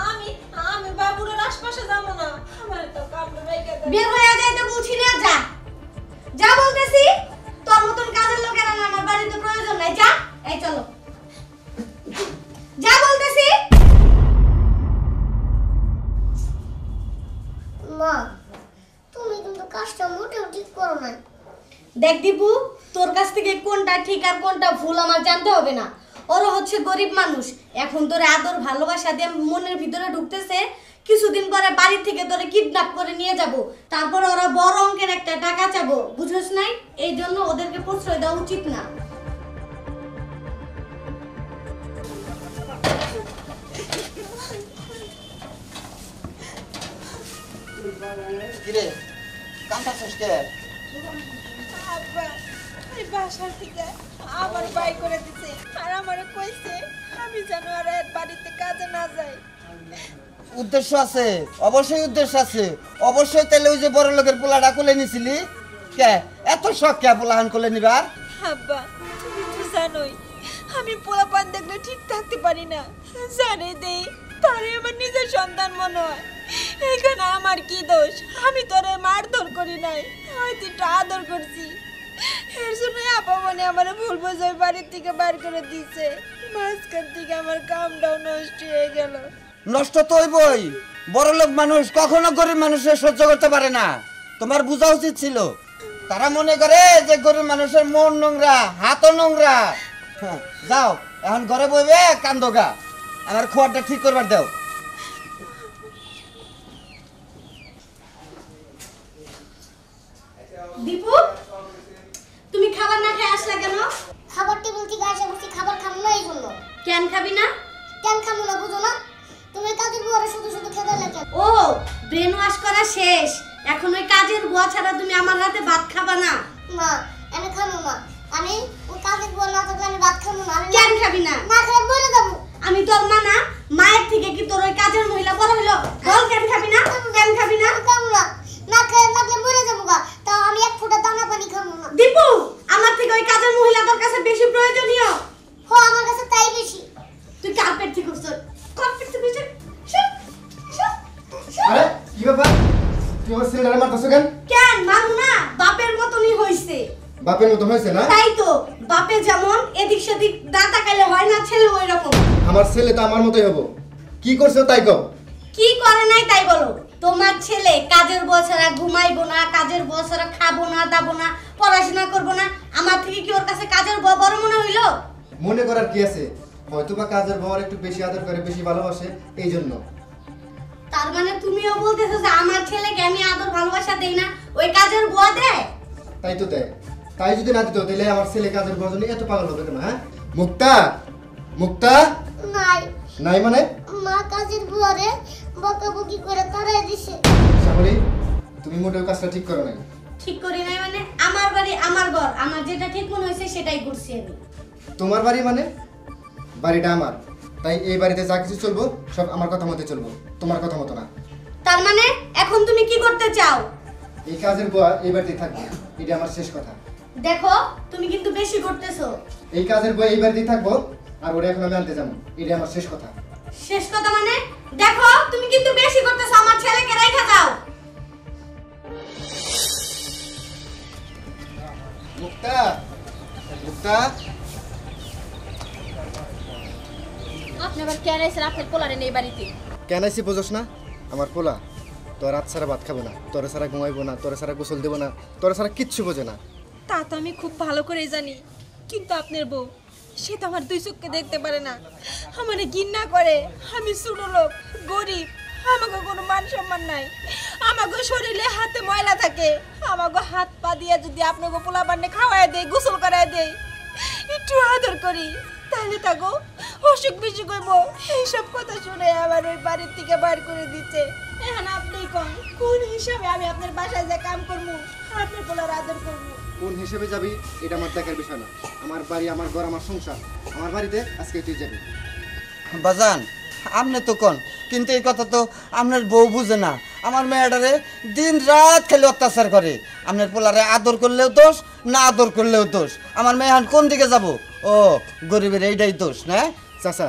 আমি আমি বাবুরের আশপাশে যাবো না, আমার তো কামটা রেখে দেন। বের হয়ে যাইতে বলছি না, যা। যা বলতেছি। তোর মতন কাজের লোকের আর আমার বাড়িতে প্রয়োজন নাই, যা। এই চলো, যা বলতেছি। মা তুমি কিন্তু কাজটা মোটেও ঠিক করো না। দেখ দীপু, তোর কাছ থেকে কোনটা ঠিক আর কোনটা ভুল আমার জানতে হবে না। ওরা হচ্ছে গরিব মানুষ, এখন তোরে আদর ভালোবাসা দিয়ে মনের ভিতরে ঢুকতেছে, কিছুদিন পরে বাড়ি থেকে তোরে কিডন্যাপ করে নিয়ে যাব, তারপর ওরা বড় অঙ্কের একটা টাকা চাবো, বুঝছ নাই? এই জন্য ওদেরকে প্রশ্রয় দেওয়া উচিত না। কিরে কান্তাছিস কে? আব্বা এই বাসার থেকে আমার বাই করে দিছে, আর আমারে কইছে আমি যেন আর এর বাড়িতে কাজে না যাই। উদ্দেশ্য আছে, অবশ্যই উদ্দেশ্য আছে। অবশ্যই তাহলে ওই যে বড় লোকের পোলাটা কোলে নিছিলি কে? এত শখ কে পোলাহান কোলে নিবার? আব্বা তুমি তো জানোই আমি পোলাপান দেখলে ঠিক থাকতে পারি না, জানে দেই তারে আমার নিজের সন্তান মনে হয়। এখানে আমার কি দোষ? আমি তোরে মারধর করি নাই, হয়তো একটু আদর করছি। এর জন্য আপা মনে আমার ভুল বোঝাই বাড়ির থেকে বাইর করে দিছে। মাঝখান থেকে আমার কামটাও নষ্ট হয়ে গেল। নষ্ট তো হইবই। বড় লোক মানুষ কখনো গরিব মানুষের সহ্য করতে পারে না। তোমার বোঝা উচিত ছিল। তারা মনে করে যে গরিব মানুষের মন নোংরা, হাতও নোংরা। হ্যাঁ, যাও এখন ঘরে বইবে কান্দোগা, আমার খোয়ারটা ঠিক করবার দাও। দীপু, তুমি খাবার না খেয়ে আসলা কেন? খাবার টেবিল থেকে আসে বসে খাবার খাবো না, এই জন্য। কেন খাবি না? কেন খাবো না বুঝো না? তুমি কাজের বুয়ারে শুধু শুধু খেতে লাগে। ও, ব্রেন ওয়াশ করা শেষ, এখন ওই কাজের বুয়া ছাড়া তুমি আমার হাতে ভাত খাবা না। মা আমি খাবো না, আমি ওই কাজের বুয়া না থাকলে আমি ভাত খাবো না। আমি কেন খাবি না? না খেয়ে মরে যাবো। আমি তোর মা না? মায়ের থেকে কি তোর ওই কাজের মহিলা বড় হইলো? বল কেন খাবি না? কেন খাবি না? আমি খাবো না, না খেয়ে লাগলে মরে যাবো গা। তাও আমি এক ফোঁটা দানা পানি খাবো না। দীপু, আমার থেকে ওই কাজের মহিলা তোর কাছে বেশি প্রয়োজনীয়। হো, আমার কাছে তাই বেশি। তুই কার্পেট থেকে করছ, কার্পেট থেকে করছ। আরে কি ব্যাপার? তুই আমার ছেলেটারে মারতেছো কেন? কেন মারু না? বাপের মতনই হইছে। বাপের মতো হয়েছে না? তাই তো, বাপে যেমন এদিক সেদিক দাঁত তাকাইলে হয় না, ছেলে ওই রকম। আমার ছেলে তো আমার মতোই হবো। কি করছো তাই কও। কি করে নাই তাই বলো। তোমার ছেলে কাজের বুয়া ছাড়া ঘুমাইবো না, কাজের বুয়া ছাড়া খাবো না, দাবো না, পড়াশোনা করবো না। আমার থেকে কি ওর কাছে কাজের বুয়া বড় মনে হইলো? মনে করার কি আছে? হয়তো বা কাজের বউর একটু বেশি আদর করে, বেশি ভালোবাসে, এই জন্য। তার মানে তুমিও বলতেছো যে আমার ছেলেকে আমি আদর ভালোবাসা দেই না, ওই কাজের বুয়া দেয়? তাই তো দেয়। তাই যদি না দিত তাহলে আমার ছেলে কাজের বউর জন্য এত পাগল হবে কেন? হ্যাঁ মুক্তা, মুক্তা নাই, নাই মানে? মা কাজের বুয়ারে বকাবকি করে তাড়াই দিছে। শাবলি, তুমি মোটেও কাজটা ঠিক করো নাই। ঠিক করি নাই মানে? আমার বাড়ি আমার ঘর, আমার যেটা ঠিক মনে হয়েছে সেটাই করছি আমি। তোমার বাড়ি মানে? বাড়িটা আমার, তাই এই বাড়িতে যা কিছু চলবো সব আমার কথা মতো চলবো, তোমার কথা মতো না। তার মানে এখন তুমি কি করতে চাও? এই কাজের বুয়া এই বাড়িতেই থাকবে, এটা আমার শেষ কথা। দেখো, তুমি কিন্তু বেশি করতেছো। এই কাজের বুয়া এই বাড়িতেই থাকবো, আর ওরা এখন আমি আনতে যাবো, এটা আমার শেষ কথা। শেষ কথা মানে? দেখো, তুমি কিন্তু বেশি করতেছো, আমার ছেলেকে রেখে দাও। মুক্তা আপনি আবার কেন এসেছেন আপনার পোলারে নেই বাড়িতে? কেন আইসি বুঝোস না? আমার পোলা তোর রাত ছাড়া ভাত খাবো না, তোর ছাড়া ঘুমাইবো না, তোর ছাড়া গোসল দেবো না, তোর ছাড়া কিচ্ছু বোঝে না। তা তো আমি খুব ভালো করে জানি, কিন্তু আপনার বউ সে তো আমার দুই চোখকে দেখতে পারে না, আমার ঘৃণা করে। আমি ছোট লোক, গরিব, আমাকে কোনো মান সম্মান নাই, আমাকে শরীরে হাতে ময়লা থাকে, আমাকে হাত পা দিয়ে যদি আপনাকে পোলা বান্নে খাওয়াই দেয়, গোসল করাই দেয়, একটু আদর করি, তাহলে থাকো অসুখ বিসুখ হইব। এইসব কথা শুনে আমার ওই বাড়ির থেকে বার করে দিচ্ছে। এখন আপনি কোন হিসাবে আমি আপনার বাসায় যে কাম করবো, আপনার পোলার আদর করবো? কোন হিসেবে যাবি এটা আমার দেখার বিষয় না। আমার বাড়ি, আমার ঘর, আমার সংসার, আমার বাড়িতে আজকে তুই যাবি। বাজান আপনি তো কোন, কিন্তু এই কথা তো আপনার বউ বুঝে না। আমার মেয়েটারে দিন রাত খালি অত্যাচার করে। আপনার পোলারে আদর করলেও দোষ, না আদর করলেও দোষ। আমার মেয়ে এখন কোন দিকে যাব? ও গরিবের এইটাই দোষ না? চাচা,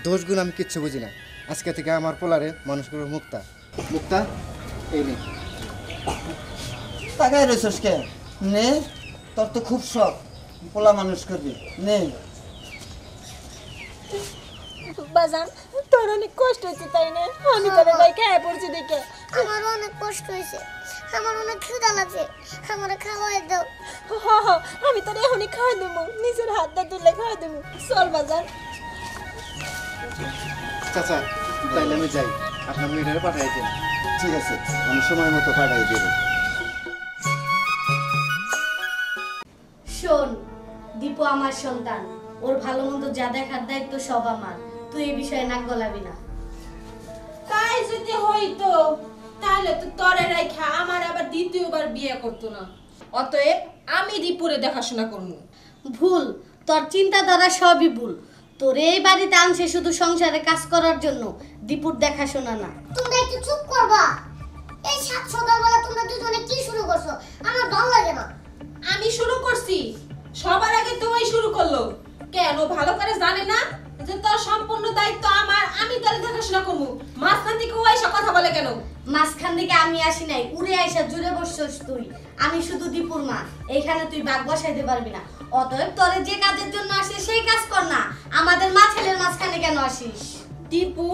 দোষগুলো আমি কিচ্ছু বুঝি না। আজকে থেকে আমার পোলারে মানুষ করবো মুক্তা। মুক্তা, এই নে। তাকায় রয়েছিস কে? নে, তোর তো খুব শখ পোলা মানুষ করবি, নে। বাজান, তোর অনেক কষ্ট হচ্ছে তাই না? আমি তোর ভাই খেয়ে পড়ছি দেখে। আমারও অনেক কষ্ট হয়েছে, আমার অনেক খিদা লাগছে, আমার খাওয়াই দাও। আমি তোর এখনই খাওয়াই দেবো, নিজের হাত দিয়ে তুলে খাওয়াই দেবো। চল বাজান। চাচা, তাইলে আমি যাই, আপনার মেয়েটারে পাঠাই দিন। ঠিক আছে, আমি সময় মতো পাঠাই দেবো। শোন, দীপু আমার সন্তান, ওর ভালো মন্দ যা দেখার দায়িত্ব সব আমার। তুই এই বিষয়ে নাক গলাবি না। তাই যদি হইতো তাহলে তো তরে রাখা আমার আবার দ্বিতীয়বার বিয়ে করতো না। অতএব আমি দীপুরে দেখাশোনা করবো। ভুল, তোর চিন্তাধারা সবই ভুল। তোর এই বাড়িতে আনছে শুধু সংসারে কাজ করার জন্য, দীপুর দেখাশোনা না। তোমরা একটু চুপ করবা। এই সাত সকালবেলা তোমরা দুজনে কি শুরু করছো? আমার ভালো লাগে না। আমি শুরু করছি, সবার আগে তো ওই শুরু করলো। কেন ভালো করে জানে না যে তোর সম্পূর্ণ দায়িত্ব আমার, আমি তোর দেখাশোনা করবো। মাঝখান থেকে ওই সব কথা বলে কেন? মাঝখান থেকে আমি আসি নাই, উড়ে আইসা জুড়ে বসছস তুই। আমি শুধু দীপুর মা, এইখানে তুই বাগ বসাইতে পারবি না। অতএব তোরে যে কাজের জন্য আসিস সেই কাজ কর না, আমাদের মা ছেলের মাঝখানে কেন আসিস? দীপু,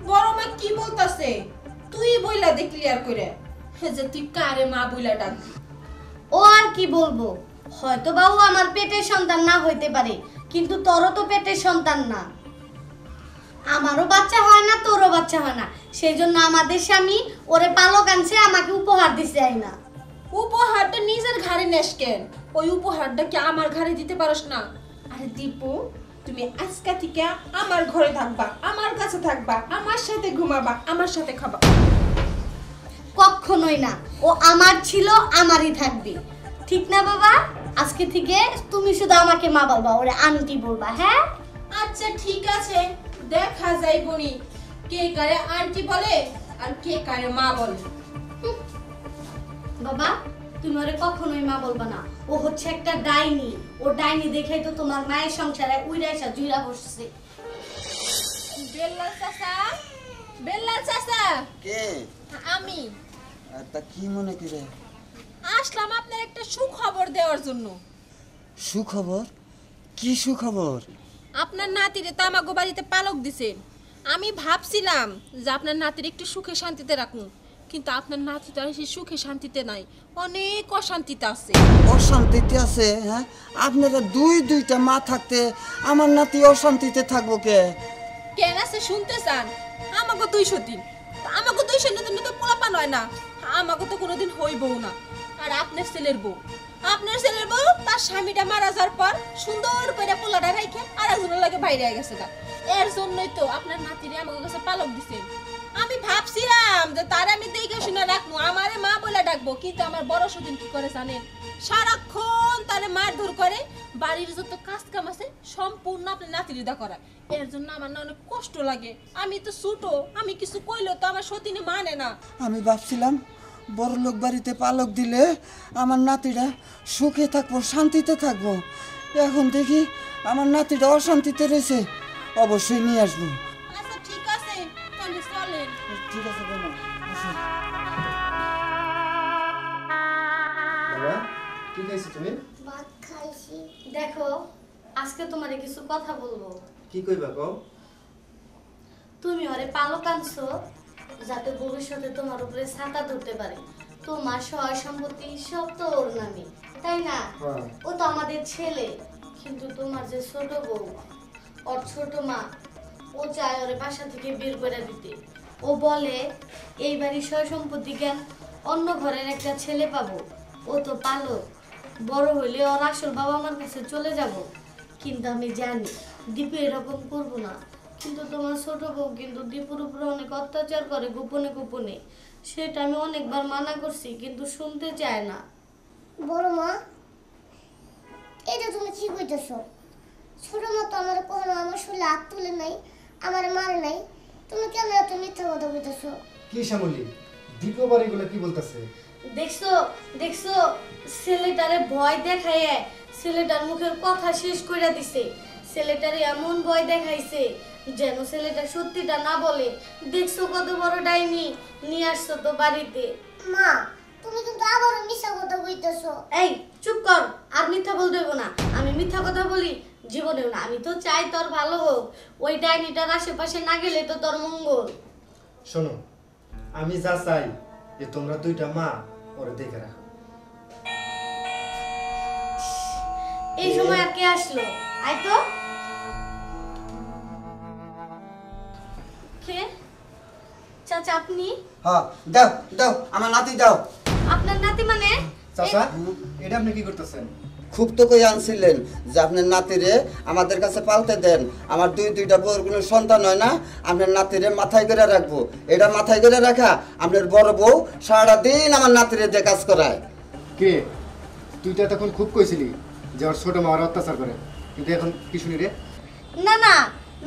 বড় মা কি বলতাছে তুই বইলা দে ক্লিয়ার করে, যে তুই কারে মা বইলা ডাকবি। ও আর কি বলবো, হয়তো বা ও আমার পেটের সন্তান না হইতে পারে, কিন্তু তোরও তো পেটের সন্তান না। আমারও বাচ্চা হয় না, তোরও বাচ্চা হয় না, সেই জন্য আমাদের স্বামী ওরে পালক আনছে, আমাকে উপহার দিছে। না, উপহারটা নিজের ঘাড়ে নেস কেন? ওই উপহারটা কি আমার ঘাড়ে দিতে পারস না? আরে দীপু, তুমি আজকে থেকে আমার ঘরে থাকবা, আমার কাছে থাকবা, আমার সাথে ঘুমাবা, আমার সাথে খাবা। কখনোই না, ও আমার ছিল, আমারই থাকবে, ঠিক না বাবা? আজকে থেকে তুমি শুধু আমাকে মা বলবা, ওরে আন্টি বলবা। হ্যাঁ আচ্ছা ঠিক আছে, দেখা যাই বনি কে কারে আন্টি বলে আর কে কারে মা বলে। বাবা, তুমি ওরে কখনোই মা বলবা না, ও হচ্ছে একটা ডাইনি। ও ডাইনি দেখেই তো তোমার মায়ের সংসারে উইরাইসা জুইরা বসছে। বেল্লাল চাচা, বেল্লাল চাচা, কে? আমি তা কি মনে করে? আসলাম আপনার একটা সুখবর দেওয়ার জন্য। সুখবর? কি সুখবর? আপনার নাতিরে তো আমাগো বাড়িতে পালক দিছেন। আমি ভাবছিলাম যে আপনার নাতির একটু সুখে শান্তিতে রাখুন, কিন্তু আপনার নাতি তো আর সেই সুখে শান্তিতে নাই, অনেক অশান্তিতে আছে। অশান্তিতে আছে? হ্যাঁ, আপনারা দুইটা মা থাকতে আমার নাতি অশান্তিতে থাকবো কে? কেন আছে শুনতে চান? আমাগো 200 দিন, আমাগো 200 দিন তো পোলাপান হয় না, আমাগো তো কোনোদিন হইবও না। আর আপনার ছেলের বউ, আপনার ছেলের বউ তার স্বামীটা মারা যাওয়ার পর সুন্দর করে পোলাটা রাইখে আর একজনের লাগে বাইরে গেছে গা। এর জন্যই তো আপনার নাতিরে আমাকে কাছে পালক দিছেন। আমি ভাবছিলাম যে তার আমি দেখে শুনে রাখবো, আমারে মা বলে ডাকবো, কিন্তু আমার বড় সদিন কি করে জানেন? সারাক্ষণ তারে মারধর করে, বাড়ির যত কাজ কাম আছে সম্পূর্ণ আপনার নাতিরিদা করায়। এর জন্য আমার না অনেক কষ্ট লাগে। আমি তো ছোট, আমি কিছু কইলেও তো আমার সতীনে মানে না। আমি ভাবছিলাম বড় লোক বাড়িতে পালক দিলে আমার নাতিটা সুখে থাকবো, শান্তিতে থাকবো। এখন দেখি আমার নাতিটা অশান্তিতে রয়েছে, অবশ্যই নিয়ে আসবো। আচ্ছা ঠিক আছে, তাহলে চলেন। ঠিক আছে বোমা, আসো। বাবা, কি খাইছো তুমি? ভাত খাইছি। দেখো আজকে তোমারে কিছু কথা বলবো। কি কইবা কও? তুমি ওরে পালক আনছো যাতে ভবিষ্যতে তোমার উপরে ছাতা ধরতে পারে। তোমার সয় সম্পত্তি সব তো ওর নামে, তাই না? হ্যাঁ। ও তো আমাদের ছেলে, কিন্তু তোমার যে ছোট বউ, ওর ছোট মা, ও চায় ওরে বাসা থেকে বের করে দিতে। ও বলে এই বাড়ির সয় সম্পত্তি জ্ঞান অন্য ঘরের একটা ছেলে পাবো। ও তো পালক, বড় হইলে ওর আসল বাবা আমার কাছে চলে যাব। কিন্তু আমি জানি দীপু এরকম করবো না। কিন্তু তোমার ছোট বউ কিন্তু দীপুর উপরে অনেক অত্যাচার করে গোপনে গোপনে। সেটা আমি অনেকবার মানা করছি, কিন্তু শুনতে চায় না। বড় মা, এটা তুমি কি কইতেছ? ছোট মা তো আমার কখনো আমার শুলে হাত তুলে নাই, আমার মারে নাই। তুমি কেন এত মিথ্যা কথা কইতেছ? কি শ্যামলী, দীপু বাড়িগুলো কি বলতেছে? দেখছো দেখছো, ছেলেটারে ভয় দেখায় ছেলেটার মুখের কথা শেষ করে দিছে। ছেলেটারে এমন ভয় দেখাইছে যেন ছেলেটা সত্যিটা না বলে। দেখছো কত বড় ডাইনি নিয়ে আসছো তো বাড়িতে। মা, তুমি কিন্তু আবারও মিথ্যা কথা কইতেছ। এই চুপ কর, আর মিথ্যা বলতে হইব না। আমি মিথ্যা কথা বলি জীবনেও না। আমি তো চাই তোর ভালো হোক। ওই ডাইনিটার আশেপাশে না গেলে তো তোর মঙ্গল। শোনো, আমি যা চাই যে তোমরা দুইটা মা ওরে দেখে রাখো। এই সময় আর কে আসলো? আয় তো। কে? চাচা আপনি? হ্যাঁ, দাও দাও, আমার নাতি দাও। আপনার নাতি মানে? চাচা, এটা আপনি কি করতেছেন? খুব তো কই আনছিলেন যে আপনার নাতিরে আমাদের কাছে পালতে দেন। আমার দুইটা বউর কোনো সন্তান হয় না, আপনার নাতিরে মাথায় করে রাখবো। এটা মাথায় করে রাখা আপনার বড় বউ সারাদিন আমার নাতিরে দিয়ে কাজ করায়। কে? তুই তো তখন খুব কইছিলি যে ওর ছোট মা ওর অত্যাচার করে, কিন্তু এখন কি শুনি রে? না না,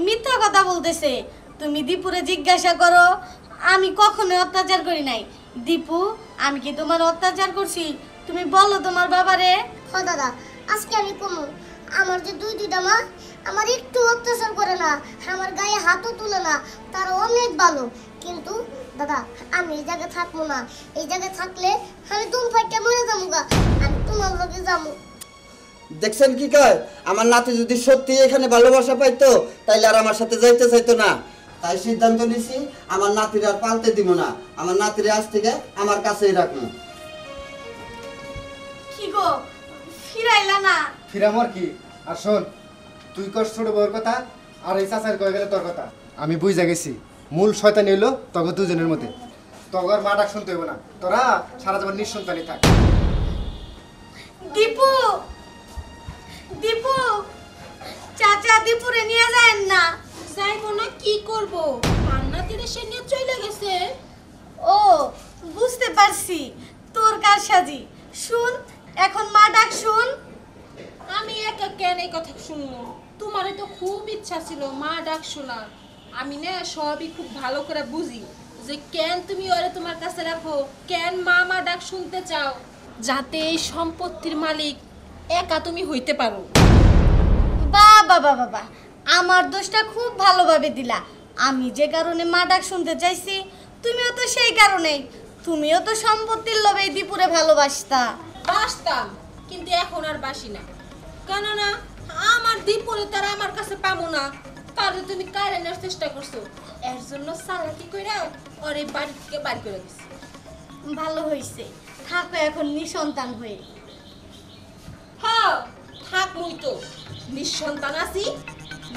মিথ্যা কথা বলতেছে। তুমি দীপুরে জিজ্ঞাসা করো, আমি কখনো অত্যাচার করি নাই। দীপু, আমি কি তোমার অত্যাচার করছি? তুমি বলো তোমার বাবারে। হ দাদা, আজকে আমি কমু। আমার যে দুইটা মা আমার একটু অত্যাচার করে না, আমার গায়ে হাতও তুলে না, তারা অনেক ভালো। কিন্তু দাদা, আমি এই জায়গায় থাকবো না। এই জায়গায় থাকলে আমি তুমি ফাইটে মরে যাবো গা। আমি তোমার লগে যাবো। দেখছেন কি কয়? আমার নাতি যদি সত্যি এখানে ভালোবাসা পাইতো তাইলে আর আমার সাথে যাইতে চাইতো না। তাই সিদ্ধান্ত নিছি আমার নাতির আর পালতে দিব না। আমার নাতির আজ থেকে আমার কাছেই রাখবো। কি গো, ফিরাইলা না? ফিরামর কি? আর শোন, তুই কর ছোট বউর কথা, আর এই চাচার কয়ে গেলে তোর কথা। আমি বুঝা গেছি মূল শয়তান হইলো তখন দুজনের মধ্যে। তখন মা ডাক শুনতে হইব না, তোরা সারা জীবন নিঃসন্তানই থাক। দীপু, দীপু, চাচা দীপুরে নিয়ে যায় না। যাইবো না, কি করব? পান্নাতিরে সে নিয়ে চলে গেছে। ও বুঝতে পারছি, তোর কারসাজি। শুন, এখন মা ডাক শুন। আমি একা কেন এই কথা শুনবো? তোমারই তো খুব ইচ্ছা ছিল মা ডাক শোনার। আমি না সবই খুব ভালো করে বুঝি যে কেন তুমি ওরে তোমার কাছে রাখো, কেন মা মা ডাক শুনতে চাও, যাতে এই সম্পত্তির মালিক একা তুমি হইতে পারো। বাবা বাবা বাবা, আমার দোষটা খুব ভালোভাবে দিলা। আমি যে কারণে মা ডাক শুনতে চাইছি, তুমিও তো সেই কারণেই। তুমিও তো সম্পত্তির লোভে দীপুরে ভালোবাসতা। বাসতাম, কিন্তু এখন আর বাসি না। কেননা আমার দীপুরে তারা আমার কাছে পাবো না। তাহলে তুমি কারে নেওয়ার চেষ্টা করছো, এর জন্য সালাকি কইরা ওর এই বাড়ি থেকে বাড়ি করে দিছি। ভালো হইছে, থাকো এখন নিঃসন্তান হয়ে। হ্যাঁ, থাকবই তো। নিঃসন্তান আছি,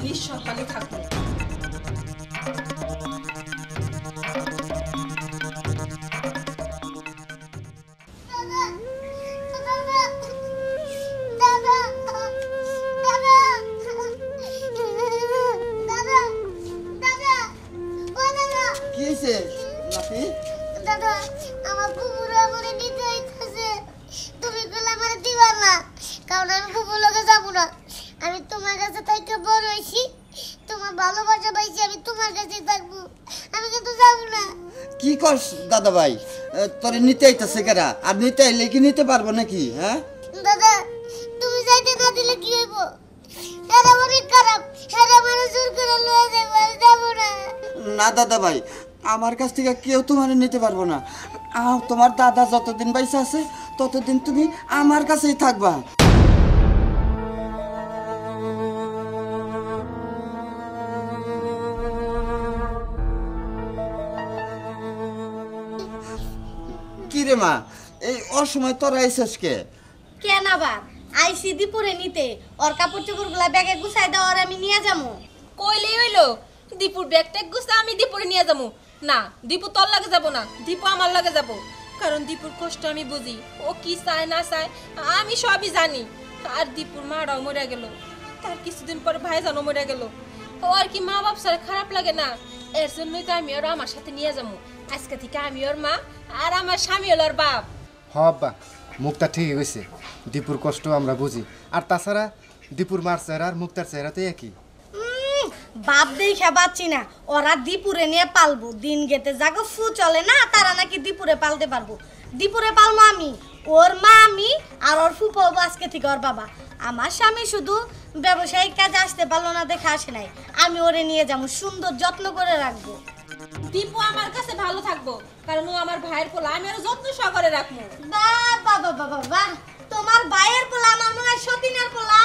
নিঃসন্তানই থাকবো। কি হয়েছে নাতি? দাদা, আমার কুকুরে আমার নিতে হইতেছে। তুমি গুলো আমার দিবা না, কারণ আমি কুকুর লগে যাবো না। আমি তোমার কাছে থেকে বড় হয়েছি, তোমার ভালোবাসা পাইছি, আমি তোমার কাছেই থাকবো। আমি কিন্তু যাবো না। কি করস দাদা ভাই? তোরে নিতে আইতাছে কেরা? আর নিতে আইলে কি নিতে পারবো নাকি? হ্যাঁ দাদা, তুমি যাইতে না দিলে কি হইব? এরা অনেক খারাপ, এরা মানুষ জোর করে লয়ে যাবে, আমি যাবো না। না দাদা ভাই, আমার কাছ থেকে কেউ তোমার নিতে পারবো না। তোমার দাদা যতদিন বাইসা আছে ততদিন তুমি আমার কাছেই থাকবা। রে মা, এই অসময় তোরা আইসস কে? কেন আবার আইসি দীপুরে নিতে, ওর কাপড় চোপড়গুলা ব্যাগে গুছাই দাও আর আমি নিয়ে যাবো। কইলেই হইলো দীপুর ব্যাগ ট্যাগ গুছা আমি দীপুরে নিয়ে যাবো না, দীপু তোর লাগে যাব না, দীপু আমার লাগে যাব। কারণ দীপুর কষ্ট আমি বুঝি, ও কি চায় না চায় আমি সবই জানি। আর দীপুর মারাও মরে গেল, তার কিছুদিন পরে ভাইজানও মরে গেল। ও আর কি মা বাপ সারা খারাপ লাগে না, এর জন্যই তো আমি ওর আমার সাথে নিয়ে যাবো। আজকে থেকে আমি ওর মা আর আমার স্বামী হলো ওর বাপ। হ আব্বা, মুক্তা ঠিকই কইছে, দীপুর কষ্ট আমরা বুঝি। আর তাছাড়া দীপুর মার চেহারা আর মুক্তার চেহারা তো একই। বাপ দেখা পাচ্ছি না, ওরা দীপুরে নিয়ে পালবো। দিন গেতে যাগো ফু চলে না, তারা নাকি দীপুরে পালতে পারবো। দীপুরে পালবো আমি, ওর মা আমি, আর ওর ফুফো হবো আজকে থেকে ওর বাবা। আমার স্বামী শুধু ব্যবসায়িক কাজে আসতে পারলো না দেখে আসে নাই, আমি ওরে নিয়ে যাবো, সুন্দর যত্ন করে রাখবো। দীপু আমার কাছে ভালো থাকবো, কারণ ও আমার ভাইয়ের পোলা, আমি আরো যত্ন সহকারে রাখবো। বাবা বাবা বাবা, তোমার ভাইয়ের পোলা আমার মনে হয় সতীনের পোলা।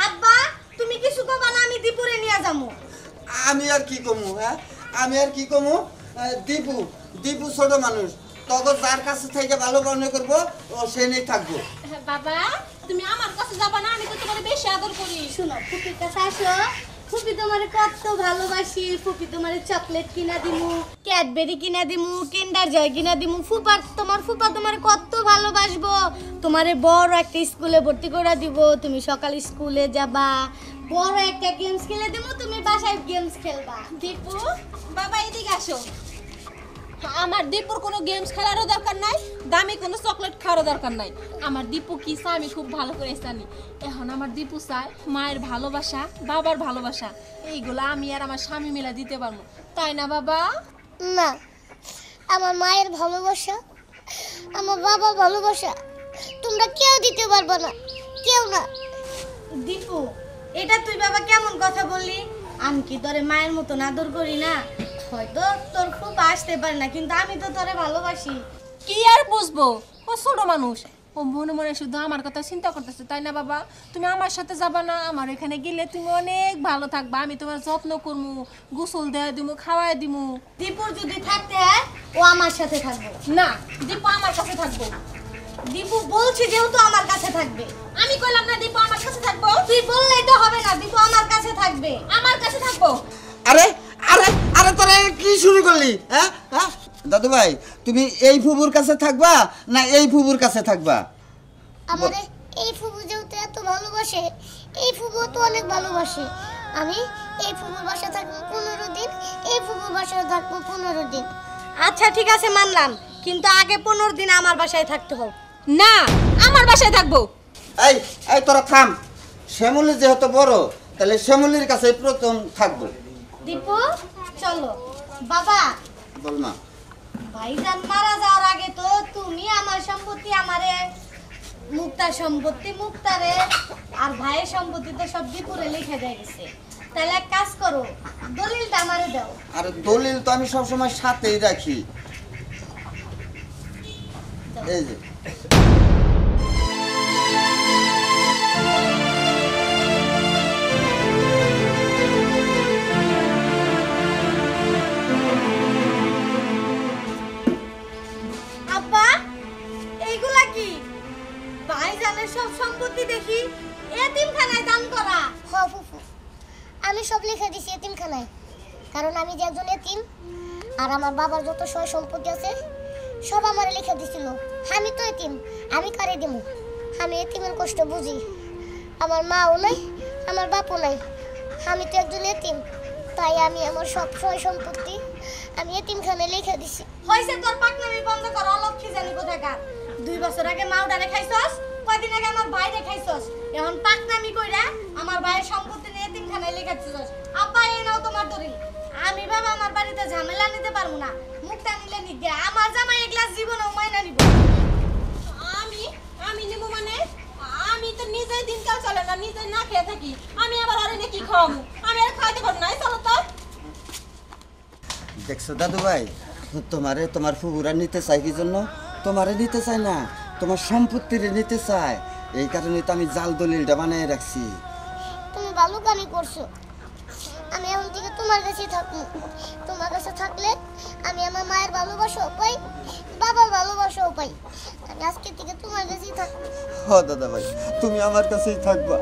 আব্বা তুমি কিছু কবা না, আমি দীপুরে নিয়ে যাবো। আমি আর কি কমু? হ্যাঁ, আমি আর কি কমু? দীপু দীপু ছোট মানুষ, তখন যার কাছে থেকে ভালো মনে করবো ও সে নেই থাকবো। বাবা তুমি আমার কাছে যাবা না, আমি তো তোমার বেশি আদর করি। শুনো, ফুপির কাছে আসো। ফুপি তোমারে কত ভালোবাসি, ফুপি তোমারে চকলেট কিনা দিমু, ক্যাডবেরি কিনা দিমু, কিন্ডার জয় কিনা দিমু। তোমার ফুপা তোমারে কত ভালোবাসবো। তোমারে বড় একটা স্কুলে ভর্তি করে দিব, তুমি সকাল স্কুলে যাবা, বড় একটা গেমস খেলে দিমু, তুমি বাসায় গেমস খেলবা। দীপু বাবা এদিকে আসো। আমার দীপুর কোনো গেমস খেলারও দরকার নাই, দামি কোনো চকলেট খাওয়ারও দরকার নাই। আমার দীপু কি চায় আমি খুব ভালো করে জানি। এখন আমার দীপু চায় মায়ের ভালোবাসা, বাবার ভালোবাসা, এইগুলো আমি আর আমার স্বামী মিলে দিতে পারবো, তাই না বাবা? না, আমার মায়ের ভালোবাসা, আমার বাবার ভালোবাসা তোমরা কেউ দিতে পারবে না, কেউ না। দীপু এটা তুই বাবা কেমন কথা বললি? আমি কি তোরে মায়ের মতো আদর করি না? হয়তো তোর খুব আসতে পারে না, কিন্তু আমি তো তোরে ভালোবাসি। কি আর বুঝবো, ও ছোট মানুষ, ও মনে মনে শুধু আমার কথা চিন্তা করতেছে, তাই না বাবা? তুমি আমার সাথে যাবা না, আমার এখানে গেলে তুমি অনেক ভালো থাকবা, আমি তোমার যত্ন করবো, গোসল দেওয়া দিমু, খাওয়াই দিমু। দীপুর যদি থাকতে হয় ও আমার সাথে থাকবে না, দীপু আমার কাছে থাকবো। দীপু বলছি যেহেতু আমার কাছে থাকবে। আমি কইলাম না দীপু আমার কাছে থাকবো? তুই বললেই তো হবে না, দীপু আমার কাছে থাকবে। আমার কাছে থাকবো। আরে আরে আরে তোরা কি শুরু করলি? হ্যাঁ হ্যাঁ দাদু ভাই, তুমি এই ফুবুর কাছে থাকবা না এই ফুবুর কাছে থাকবা? আমাদের এই ফুবু যেহেতু এত ভালোবাসে, এই ফুবু তো অনেক ভালোবাসে। আমি এই ফুবুর বাসায় থাকবো 15 দিন, এই ফুবুর বাসায় থাকবো 15 দিন। আচ্ছা ঠিক আছে মানলাম, কিন্তু আগে 15 দিন আমার বাসায় থাকতে হবে। না, আমার বাসায় থাকবো। এই এই তোরা থাম, শ্যামলী যেহেতু বড় তাহলে শ্যামলীর কাছে প্রথম থাকবো। দীপু চলো। বাবা বল মা। ভাইজান মারা যাওয়ার আগে তো তুমি আমার সম্পত্তি আমারে, মুক্তার সম্পত্তি মুক্তারে, আর ভাইয়ের সম্পত্তি তো সব দীপুরে লিখে দিয়ে গেছে। তাহলে এক কাজ করো, দলিলটা আমারে দাও। আর দলিল তো আমি সবসময় সাথেই রাখি, এই যে। আব্বা এইগুলা কি? ভাইজানের সব সম্পত্তি দেখি এতিমখানায় দান করা। হ ফুফু, আমি সব লিখে দিছি এতিমখানায়, কারণ আমি যে একজন এতিম, আর আমার বাবার যত সয় সম্পত্তি আছে সব আমার লিখে দিছিল। আমি তো এতিম, আমি কারে দিব? আমি এতিমের কষ্ট বুঝি। আমার মাও নাই, আমার বাপও নাই, আমি তো একজন এতিম, তাই আমি আমার সব সয় সম্পত্তি আমি এতিমখানায় লিখে দিছি। হইছে তোর পাকনামি বন্ধ কর, অলক্ষী জানি কোথাকার। 2 বছর আগে মাউডারে খাইছস, কয়দিন আগে আমার ভাইরে খাইছস, এখন পাকনামি কইরা আমার ভাইয়ের সম্পত্তি নিয়ে এতিমখানায় লিখাচ্ছিস। আব্বা এই নাও তোমার দলিল। আমি বাবা আমার বাড়িতে ঝামেলা নিতে পারবো না, মুখটা নিলে নিগে, আমার জামাই এক গ্লাস জীবনেও মাইনা নিব। আমি নেবো মানে? আমি তো নিজেই দিনকাল চলে না, নিজে না খেয়ে থাকি, আমি আবার আর এনে কি খাওয়াবো? আমি আর খাইতে পারবো না, চলো তো। দেখছো দাদু ভাই, তোমারে তোমার ফুবুরা নিতে চাই কি জন্য? তোমারে নিতে চায় না, তোমার সম্পত্তিরে নিতে চায়, এই কারণে তো আমি জাল দলিলটা বানিয়ে রাখছি। তুমি ভালো কামই করছো, আমি এখন থেকে তোমার কাছেই থাকবো। তোমার কাছে থাকলে আমি আমার মায়ের ভালোবাসাও পাই, বাবার ভালোবাসাও পাই। আমি আজকে থেকে তোমার কাছেই থাকবো। হ দাদা ভাই, তুমি আমার কাছেই থাকবা।